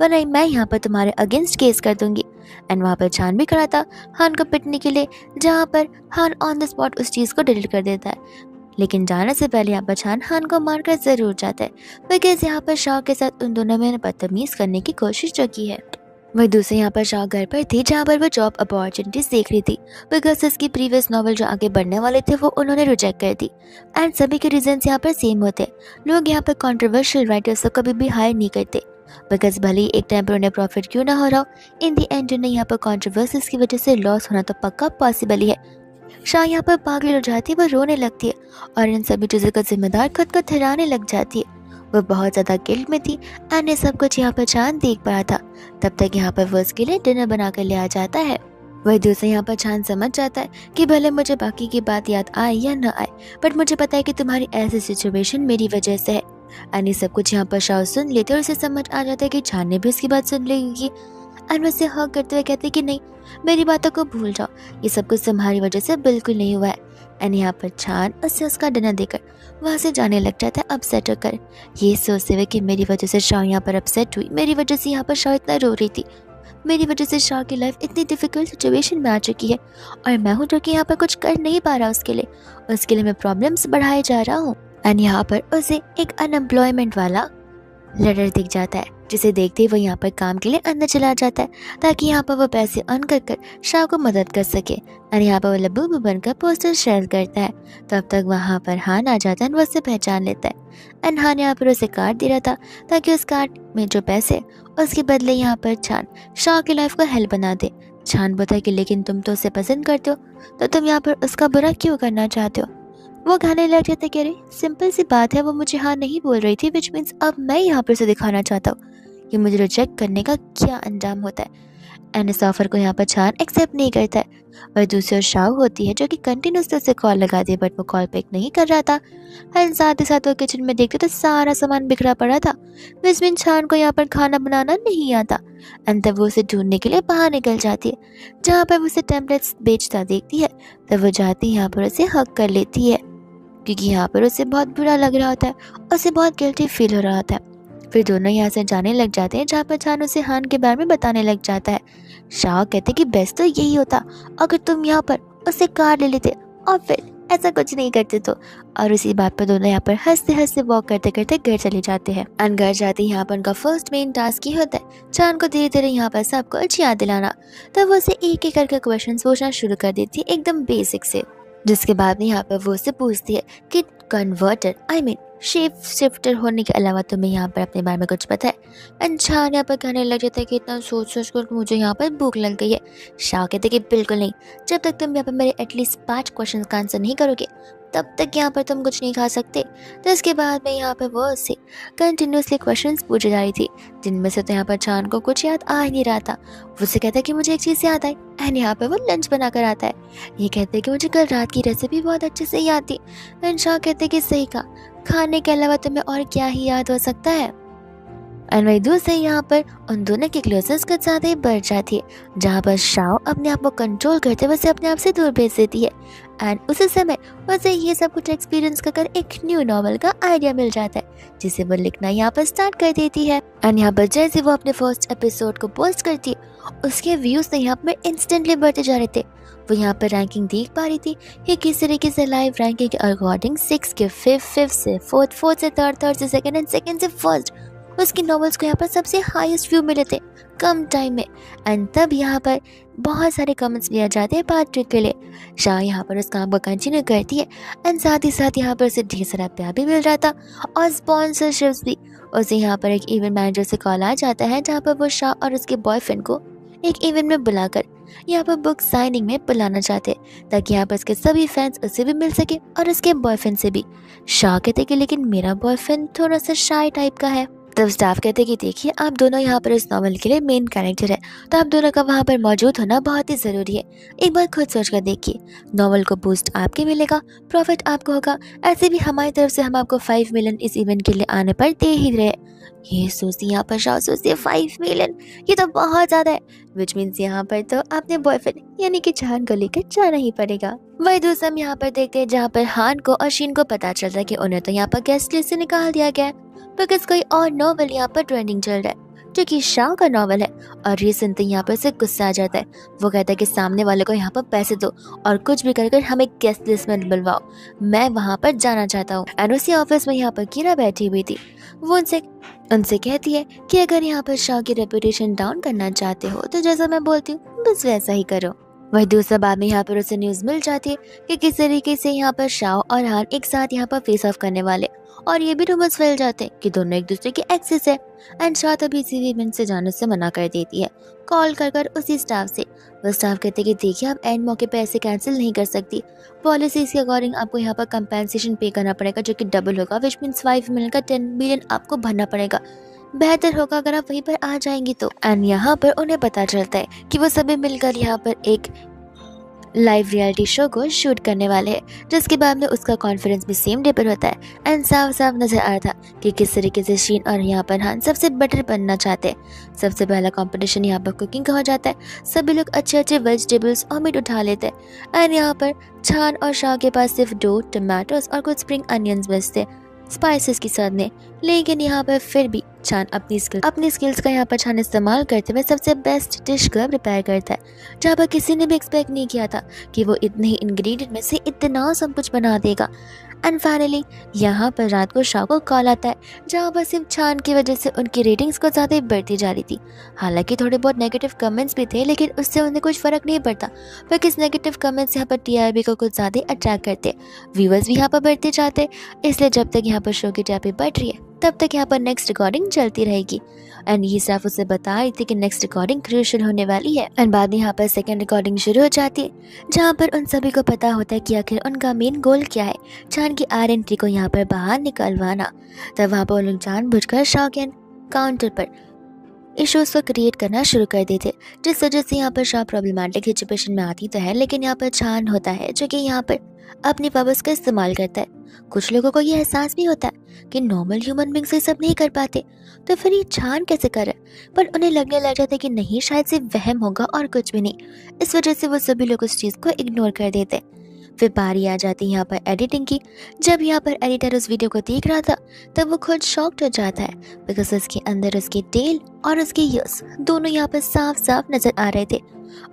वरना मैं यहाँ पर तुम्हारे अगेंस्ट केस कर दूंगी। एंड वहाँ पर छान भी खड़ा था हान को पिटने के लिए, जहाँ पर हान ऑन द स्पॉट उस चीज को डिलीट कर देता है। लेकिन जाने से पहले यहाँ पर छान हान को मारकर जरूर जाता है, बिकॉज यहाँ पर शाह के साथ उन दोनों में बदतमीज करने की कोशिश जो की है। वही दूसरे यहाँ पर शाह घर पर थी, जहाँ पर वो जॉब अपॉर्चुनिटीज देख रही थी, बिकॉज उसकी प्रीवियस नॉवल जो आगे बढ़ने वाले थे वो उन्होंने रिजेक्ट कर दी। एंड सभी के रीजंस यहाँ पर सेम होते, लोग यहाँ पर कॉन्ट्रोवर्शियल राइटर्स को कभी भी हायर नहीं करते, बिकॉज भले ही एक टाइम पर उन्हें प्रॉफिट क्यों ना हो रहा हो, इन दी एंड उन्हें यहाँ पर कॉन्ट्रोवर्सीज की वजह से लॉस होना तो पक्का पॉसिबल ही है। शाह यहाँ पर पागल हो जाती है, वो रोने लगती है और इन सभी चीज़ों का जिम्मेदार खुद को ठहराने लग जाती है। वो बहुत ज़्यादा गिल्ट में थी एंड ये सब कुछ यहाँ पर चांद देख पा रहा था। तब तक यहाँ पर वो उसके लिए डिनर बना कर ले आ जाता है। वही दूसरे यहाँ पर चांद समझ जाता है कि भले मुझे बाकी की बात याद आए या न आए, बट मुझे पता है कि तुम्हारी ऐसी सिचुएशन मेरी वजह से है। एंड ये सब कुछ यहाँ पर शाह सुन लेते और उसे समझ आ जाता है कि चांद ने भी उसकी बात सुन ली होगी। एंड उसे हक करते हुए कहते कि नहीं, मेरी बातों को भूल जाओ, ये सब कुछ तुम्हारी वजह से बिल्कुल नहीं हुआ है। एंड यहाँ पर चांद उससे उसका डिनर देकर वहाँ से जाने लग जाता है अपसेट होकर, ये सोचते हुए कि मेरी वजह से शाह यहाँ पर अपसेट हुई, मेरी वजह से यहाँ पर शाह इतना रो रही थी, मेरी वजह से शाह की लाइफ इतनी डिफिकल्ट सिचुएशन में आ चुकी है और मैं हूँ जो कि यहाँ पर कुछ कर नहीं पा रहा उसके लिए मैं प्रॉब्लम्स बढ़ाए जा रहा हूँ। एंड यहाँ पर उसे एक अनएम्प्लॉयमेंट वाला लेटर दिख जाता है, जिसे देखते ही वो यहाँ पर काम के लिए अंदर चला जाता है ताकि यहाँ पर वो पैसे अर्न कर कर शाह को मदद कर सके। और यहाँ पर वो लब्बू बनकर पोस्टर शेयर करता है। तब तक वहाँ पर हान आ जाता है और वो उसे पहचान लेता है। एंड हान यहाँ पर उसे कार्ड दे रहा था ताकि उस कार्ड में जो पैसे उसके बदले यहाँ पर छान शाह की लाइफ को हेल्प बना दे। छान बोलता है कि लेकिन तुम तो उसे पसंद करते हो, तो तुम यहाँ पर उसका बुरा क्यों करना चाहते हो। वो गाने लग जाते कि अरे सिंपल सी बात है, वो मुझे हाँ नहीं बोल रही थी, विच मीन्स अब मैं यहाँ पर उसे दिखाना चाहता हूँ कि मुझे रिजेक्ट करने का क्या अंजाम होता है। एंड इस ऑफर को यहाँ पर छान एक्सेप्ट नहीं करता है। और दूसरी ओर शाह होती है जो कि कंटिन्यूसली उसे कॉल लगाती है, बट वो कॉल पिक नहीं कर रहा था। एंड साथ ही साथ वो किचन में देखते तो सारा सामान बिखरा पड़ा था, विच मीन छान को यहाँ पर खाना बनाना नहीं आता। एंड तब वो उसे ढूंढने के लिए बाहर निकल जाती है, जहाँ पर वो उसे टेम्पलेट्स बेचता देखती है। तब वो जाती है यहाँ पर उसे हक कर लेती है, क्योंकि यहाँ पर उसे बहुत बुरा लग रहा होता है, उसे बहुत गिल्टी फील हो रहा होता है। फिर दोनों यहाँ से जाने लग जाते हैं, जहाँ पर छान उसे हान के बारे में बताने लग जाता है। शाह कहते कि बेस्ट तो यही होता अगर तुम यहाँ पर उसे कार ले लेते और फिर ऐसा कुछ नहीं करते तो। और उसी बात पर दोनों यहाँ पर हंसते हंसते वॉक करते करते घर चले जाते हैं। एंड घर जाते यहाँ पर उनका फर्स्ट मेन टास्क ये होता है चांद को धीरे धीरे यहाँ पर सबको अच्छी याद दिलाना। तब वो उसे एक एक करके क्वेश्चन पूछना शुरू कर देती है एकदम बेसिक से, जिसके बाद में यहाँ पर वो उससे पूछती है कि converter I mean shape shifter होने के अलावा तुम्हें यहाँ पर अपने बारे में कुछ पता है। एंड शाह यहाँ पर कहने लग जाता है कि इतना सोच सोच कर मुझे यहाँ पर भूख लग गई है। शाह कहते कि बिल्कुल नहीं, जब तक तुम यहाँ पर मेरे एटलीस्ट 5 क्वेश्चन का आंसर नहीं करोगे तब तक यहाँ पर तुम कुछ नहीं खा सकते। तो इसके बाद में यहाँ पर वो उससे कंटिन्यूसली क्वेश्चंस पूछे जा रही थी, जिनमें से तो यहाँ पर चांद को कुछ याद आ ही नहीं रहा था। वो उसे कहता है कि मुझे एक चीज़ याद आई। एंड यहाँ पर वो लंच बना कर आता है, ये कहते हैं कि मुझे कल रात की रेसिपी बहुत अच्छे से याद थी। एंड शाह कहते हैं कि सही कहा, खाने के अलावा तुम्हें और क्या ही याद हो सकता है। एंड वही दूसरे यहाँ पर उन दोनों की क्लोजनेस कुछ ज़्यादा ही बढ़ जाती है, जहाँ पर शाह अपने आप को कंट्रोल करते हुए उसे अपने आप से दूर भेज देती है। एंड उसी समय उसे ये सब कुछ एक्सपीरियंस कर एक न्यू नॉवल का आइडिया मिल जाता है, जिसे वो लिखना यहाँ पर स्टार्ट कर देती है। एंड यहाँ पर जैसे वो अपने फर्स्ट एपिसोड को पोस्ट करती है, उसके व्यूज़ तो यहाँ पर इंस्टेंटली बढ़ते जा रहे थे। वो यहाँ पर रैंकिंग देख पा रही थी कि किस तरीके से लाइव रैंकिंग के अकॉर्डिंग 6 के 5 से 4 से 3 से 2 एंड 2 से 1 उसकी नॉवेल्स को यहाँ पर सबसे हाईएस्ट व्यू मिले थे कम टाइम में। एंड तब यहाँ पर बहुत सारे कमेंट्स लिया जाते हैं पार्ट 2 के लिए। शाह यहाँ पर उस काम को कंटिन्यू करती है एंड साथ ही साथ यहाँ पर उसे ढेर सारा प्यार भी मिल रहा था और स्पॉन्सरशिप्स भी। उसे यहाँ पर एक इवेंट मैनेजर से कॉल आ जाता है, जहाँ पर वो शाह और उसके बॉयफ्रेंड को एक इवेंट में बुलाकर यहाँ पर बुक साइनिंग में बुलाना चाहते हैं, ताकि यहाँ पर उसके सभी फैंस उससे भी मिल सके और उसके बॉयफ्रेंड से भी। शाह कहते कि लेकिन मेरा बॉयफ्रेंड थोड़ा सा शाय टाइप का है। तब स्टाफ कहते कि देखिए आप दोनों यहाँ पर इस नॉवल के लिए मेन कैरेक्टर है, तो आप दोनों का वहाँ पर मौजूद होना बहुत ही ज़रूरी है। एक बार खुद सोच कर देखिए, नॉवल को बूस्ट आपके मिलेगा, प्रॉफिट आपको होगा, ऐसे भी हमारी तरफ से हम आपको 5 मिलियन इस इवेंट के लिए आने पर दे ही रहे। ये सोचती यहाँ पर शाह सोचती है 5 मिलियन, ये तो बहुत ज़्यादा है, विच मीन्स यहाँ पर तो अपने बॉयफ्रेंड यानी कि चांद को लेकर जाना ही पड़ेगा। वही दूसरा हम यहाँ पर देखते हैं, जहाँ पर हान को और शीन को पता चलता है कि उन्हें तो यहाँ पर गेस्ट लिस्ट से निकाल दिया गया है, बिकॉज कोई और नॉवल यहाँ पर ट्रेंडिंग चल रहा है जो कि शाह का नॉवल है। और ये सुनते यहाँ पर उसे गुस्सा आ जाता है। वो कहता है कि सामने वाले को यहाँ पर पैसे दो और कुछ भी कर हमें गेस्ट लिस्ट में बुलवाओ, मैं वहाँ पर जाना चाहता हूँ। एंड उसी ऑफिस में यहाँ पर कीरा बैठी हुई थी, वो उनसे कहती है कि अगर यहाँ पर शाह की रेपुटेशन डाउन करना चाहते हो तो जैसा मैं बोलती हूँ बस वैसा ही करो। वही दूसरा बाद में यहाँ पर उसे न्यूज़ मिल जाती है कि किस तरीके से यहाँ पर शाओ और हान एक साथ यहाँ पर फेस ऑफ करने वाले, और ये भी रूमर्स फैल जाते हैं कि दोनों एक दूसरे के एक्सेस है। एंड शाओ तभी इसी इवेंट से जाने से मना कर देती है, कॉल कर कर उसी स्टाफ से। वो स्टाफ कहते हैं कि देखिए आप एंड मौके पे ऐसे कैंसिल नहीं कर सकती, पॉलिसी के अकॉर्डिंग आपको यहाँ पर कंपेंसेशन पे करना पड़ेगा जो कि डबल होगा, विच मीन्स 5 मिलियन का 10 मिलियन आपको भरना पड़ेगा। बेहतर होगा अगर आप वहीं पर आ जाएंगी तो। एंड यहाँ पर उन्हें पता चलता है कि वो सभी मिलकर यहाँ पर एक लाइव रियलिटी शो को शूट करने वाले हैं, जिसके बाद में उसका कॉन्फ्रेंस भी सेम डे पर होता है। एंड साफ साफ नजर आ रहा था कि किस तरीके से शीन और यहाँ पर हान सबसे बेटर बनना चाहते हैं। सबसे पहला कंपटीशन यहाँ पर कुकिंग का हो जाता है, सभी लोग अच्छे अच्छे वेजिटेबल्स और मीट उठा लेते हैं। एंड यहाँ पर छान और शाह के पास सिर्फ डो, टमाटोज और कुछ स्प्रिंग अनियंस बचते स्पाइसेस के साथ में, लेकिन यहाँ पर फिर भी छान अपनी स्किल्स का यहाँ पर छान इस्तेमाल करते हुए सबसे बेस्ट डिश को प्रिपेयर करता है, जहाँ पर किसी ने भी एक्सपेक्ट नहीं किया था कि वो इतने ही इंग्रेडिएंट में से इतना सब कुछ बना देगा। एंड फाइनली यहाँ पर रात को शाह को कॉल आता है, जहाँ पर सिर्फ छान की वजह से उनकी रेटिंग्स को ज़्यादा बढ़ती जा रही थी। हालांकि थोड़े बहुत नेगेटिव कमेंट्स भी थे, लेकिन उससे उन्हें कुछ फ़र्क नहीं पड़ता, क्योंकि नेगेटिव कमेंट्स यहाँ पर टीआरपी को कुछ ज़्यादा अट्रैक्ट करते, व्यूअर्स भी यहाँ पर बढ़ते जाते। इसलिए जब तक यहाँ पर शो की टीआरपी बढ़ रही है तब तक यहाँ पर नेक्स्ट रिकॉर्डिंग चलती रहेगी। एंड ये सिर्फ उसे बता रही थी कि नेक्स्ट रिकॉर्डिंग क्रूशियल होने वाली है। एंड बाद में यहाँ पर सेकंड रिकॉर्डिंग शुरू हो जाती है, जहाँ पर उन सभी को पता होता है कि आखिर उनका मेन गोल क्या है, छान की आइडेंटिटी को यहाँ पर बाहर निकलवाना। तब वहाँ पर लोग जानबूझकर शॉक एंड काउंटर पर इश्यूज को क्रिएट करना शुरू कर देते, जिस वजह से यहाँ पर शाह प्रॉब्लमेटिक सिचुएशन में आती तो है, लेकिन यहाँ पर छान होता है जो कि यहाँ पर अपनी पावर्स का इस्तेमाल करता है। कुछ लोगों को ये एहसास भी होता है कि नॉर्मल ह्यूमन बींग से सब नहीं कर पाते, तो फिर ये छान कैसे करे, पर उन्हें लगने लग जाता है कि नहीं, शायद से वहम होगा और कुछ भी नहीं। इस वजह से वो सभी लोग उस चीज़ को इग्नोर कर देते। फिर बारी आ जाती है यहाँ पर एडिटिंग की। जब यहाँ पर एडिटर उस वीडियो को देख रहा था तब वो खुद शॉक्ड हो जाता है, बिकॉज उसके अंदर उसके टेल और उसके ईयर्स दोनों यहाँ पर साफ साफ नजर आ रहे थे।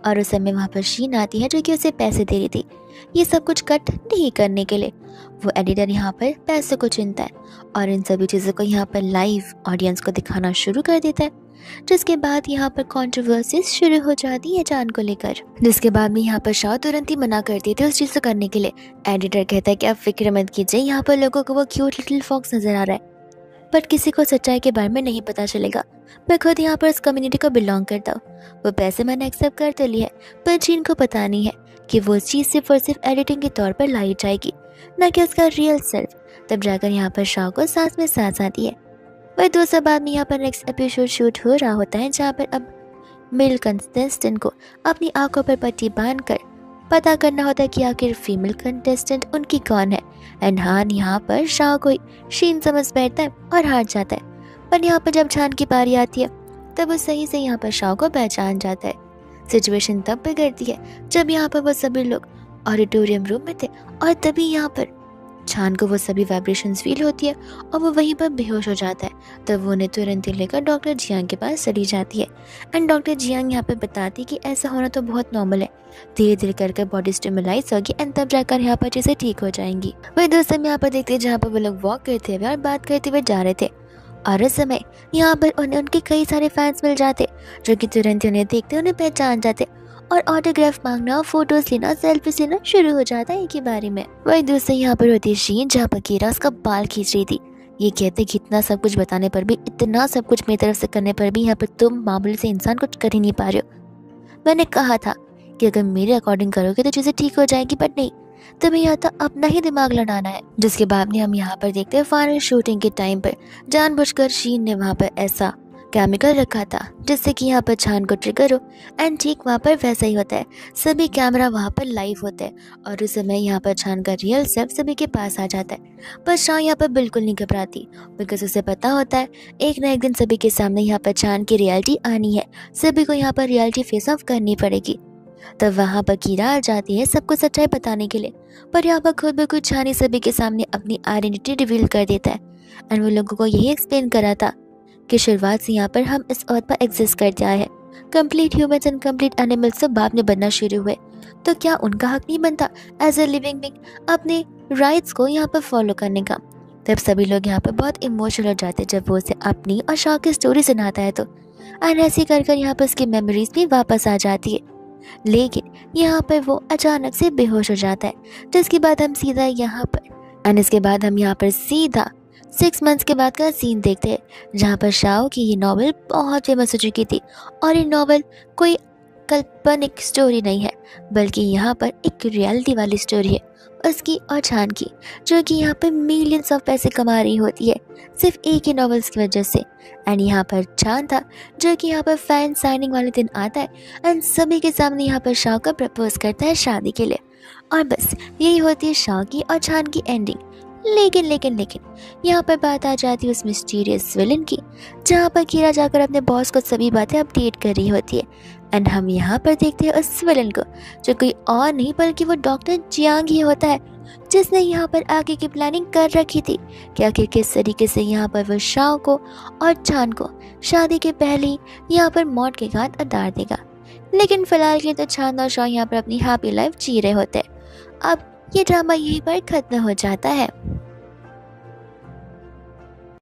और उस समय वहाँ पर शीन आती है जो कि उसे पैसे दे रही थी ये सब कुछ कट नहीं करने के लिए। वो एडिटर यहाँ पर पैसे को चुनता है और इन सभी चीज़ों को यहाँ पर लाइव ऑडियंस को दिखाना शुरू कर देता है, जिसके बाद यहाँ पर कंट्रोवर्सीज शुरू हो जाती है जान को लेकर, जिसके बाद में यहाँ पर शाह तुरंत ही मना कर देते उस चीज़ को करने के लिए। एडिटर कहता है कि आप फिक्र मत कीजिए, यहाँ पर लोगों को वो क्यूट लिटिल फॉक्स नजर आ रहा है, बट किसी को सच्चाई के बारे में नहीं पता चलेगा। मैं खुद यहाँ पर इस कम्युनिटी को बिलोंग करता हूँ। वो पैसे मैंने एक्सेप्ट कर तो लिया है, पर जिन को पता नहीं है कि वो चीज़ सिर्फ और सिर्फ एडिटिंग के तौर पर लाई जाएगी, न कि उसका रियल सेल्फ। तब जाकर यहाँ पर शाह को सांस में सांस आती है। वही दूसरा बाद में यहाँ पर नेक्स्ट एपिसोड शूट हो रहा होता है, जहाँ पर अब मेल कंटेस्टेंट को अपनी आंखों पर पट्टी बांधकर पता करना होता है कि आखिर फीमेल कंटेस्टेंट उनकी कौन है। एंड हान यहाँ पर शाह को शीन समझ बैठता है और हार जाता है, पर यहाँ पर जब छान की बारी आती है तब वो सही से यहाँ पर शाह को पहचान जाता है। सिचुएशन तब बिगड़ती है जब यहाँ पर वो सभी लोग ऑडिटोरियम रूम में थे और तभी यहाँ पर छान को वो सभी वाइब्रेशंस फील होती है और वो वहीं पर बेहोश हो जाता है। तब वो उन्हें तुरंत ही लेकर डॉक्टर जियांग के पास चली जाती है। एंड डॉक्टर जियांग यहाँ पे बताती है कि ऐसा होना तो बहुत नॉर्मल है, धीरे धीरे करके बॉडी स्टिमुलाइज होगी एंड तब जाकर यहाँ पर चीज़ें ठीक हो जाएंगी। वही दोस्तों हम यहाँ पर देखते हैं जहाँ पर वो लोग वॉक करते हुए और बात करते हुए जा रहे थे, और उस समय यहाँ पर उन्हें उनके कई सारे फैंस मिल जाते जो कि तुरंत उन्हें देखते उन्हें पहचान जाते और ऑटोग्राफ मांगना, फोटोज लेना, सेल्फीज लेना शुरू हो जाता है एक ही बारी में। वही दूसरे यहाँ पर होती है शीन, जहाँ पर कीरा उसका बाल खींच रही थी। ये कहते कि इतना सब कुछ बताने पर भी, इतना सब कुछ मेरी तरफ से करने पर भी यहाँ पर तुम मामूली से इंसान कुछ कर ही नहीं पा रहे हो। मैंने कहा था कि अगर मेरे अकॉर्डिंग करोगे तो चीज़ें ठीक हो जाएगी, बट नहीं, तुम्हें यहाँ तो अपना ही दिमाग लड़ाना है। जिसके बाद में हम यहाँ पर देखते हैं फाइनल शूटिंग के टाइम पर जानबूझकर शीन ने वहाँ पर ऐसा केमिकल रखा था जिससे कि यहाँ पर छान को ट्रिगर हो। एंड ठीक वहाँ पर वैसा ही होता है, सभी कैमरा वहाँ पर लाइव होते हैं और उस समय यहाँ पर छान का रियल सेल्फ सभी के पास आ जाता है। पर शाह यहाँ पर बिल्कुल नहीं घबराती, बिकॉज उसे पता होता है एक ना एक दिन सभी के सामने यहाँ पर छान की रियलिटी आनी है, सभी को यहाँ पर रियलिटी फेस ऑफ करनी पड़ेगी। तब वहाँ पर कीरा आ जाती है सबको सच्चाई बताने के लिए, पर यहाँ पर खुद ब खुद छानी सभी के सामने अपनी आइडेंटिटी रिवील कर देता है। एंड वो लोगों को यही एक्सप्लेन करा था कि शुरुआत से यहाँ पर हम इस अर्थ पर एग्जिस्ट करते आए हैं, complete humans and complete animals तो बाद में बनना शुरू हुए, तो क्या उनका हक नहीं बनता एज ए लिविंग बीइंग अपने राइट्स को यहाँ पर फॉलो करने का। तब सभी लोग यहाँ पर बहुत इमोशनल हो जाते जब वो उसे अपनी और शाह की स्टोरी सुनाता है तो। एंड ऐसे कर यहाँ पर उसकी मेमोरीज भी वापस आ जाती है। लेकिन यहाँ पर वो अचानक से बेहोश हो जाता है, जिसके बाद हम सीधा यहाँ पर एंड इसके बाद हम यहाँ पर सीधा 6 मंथ्स के बाद का सीन देखते हैं, जहाँ पर शाओ की ये नॉवल बहुत फेमस हो चुकी थी। और ये नॉवल कोई काल्पनिक स्टोरी नहीं है, बल्कि यहाँ पर एक रियलिटी वाली स्टोरी है उसकी और छान की, जो कि यहाँ पर मिलियंस ऑफ पैसे कमा रही होती है सिर्फ एक ही नॉवेल्स की वजह से। एंड यहाँ पर छान था, जो कि यहाँ पर फैन साइनिंग वाले दिन आता है एंड सभी के सामने यहाँ पर शाओ को प्रपोज करता है शादी के लिए। और बस यही होती है शाओ की और छान की एंडिंग। लेकिन लेकिन लेकिन यहाँ पर बात आ जाती है उस मिस्टीरियस विलन की, जहाँ पर कीरा जाकर अपने बॉस को सभी बातें अपडेट कर रही होती है। एंड हम यहाँ पर देखते हैं उस विलन को, जो कोई और नहीं बल्कि वो डॉक्टर जियांग ही होता है, जिसने यहाँ पर आगे की प्लानिंग कर रखी थी कि आखिर किस तरीके से यहाँ पर वो शाओ को और छान को शादी के पहले ही यहाँ पर मौत के घाट उतार देगा। लेकिन फिलहाल के लिए तो छान और शाओ यहाँ पर अपनी हैप्पी लाइफ जी रहे होते हैं। अब ये ड्रामा यहीं पर खत्म हो जाता है।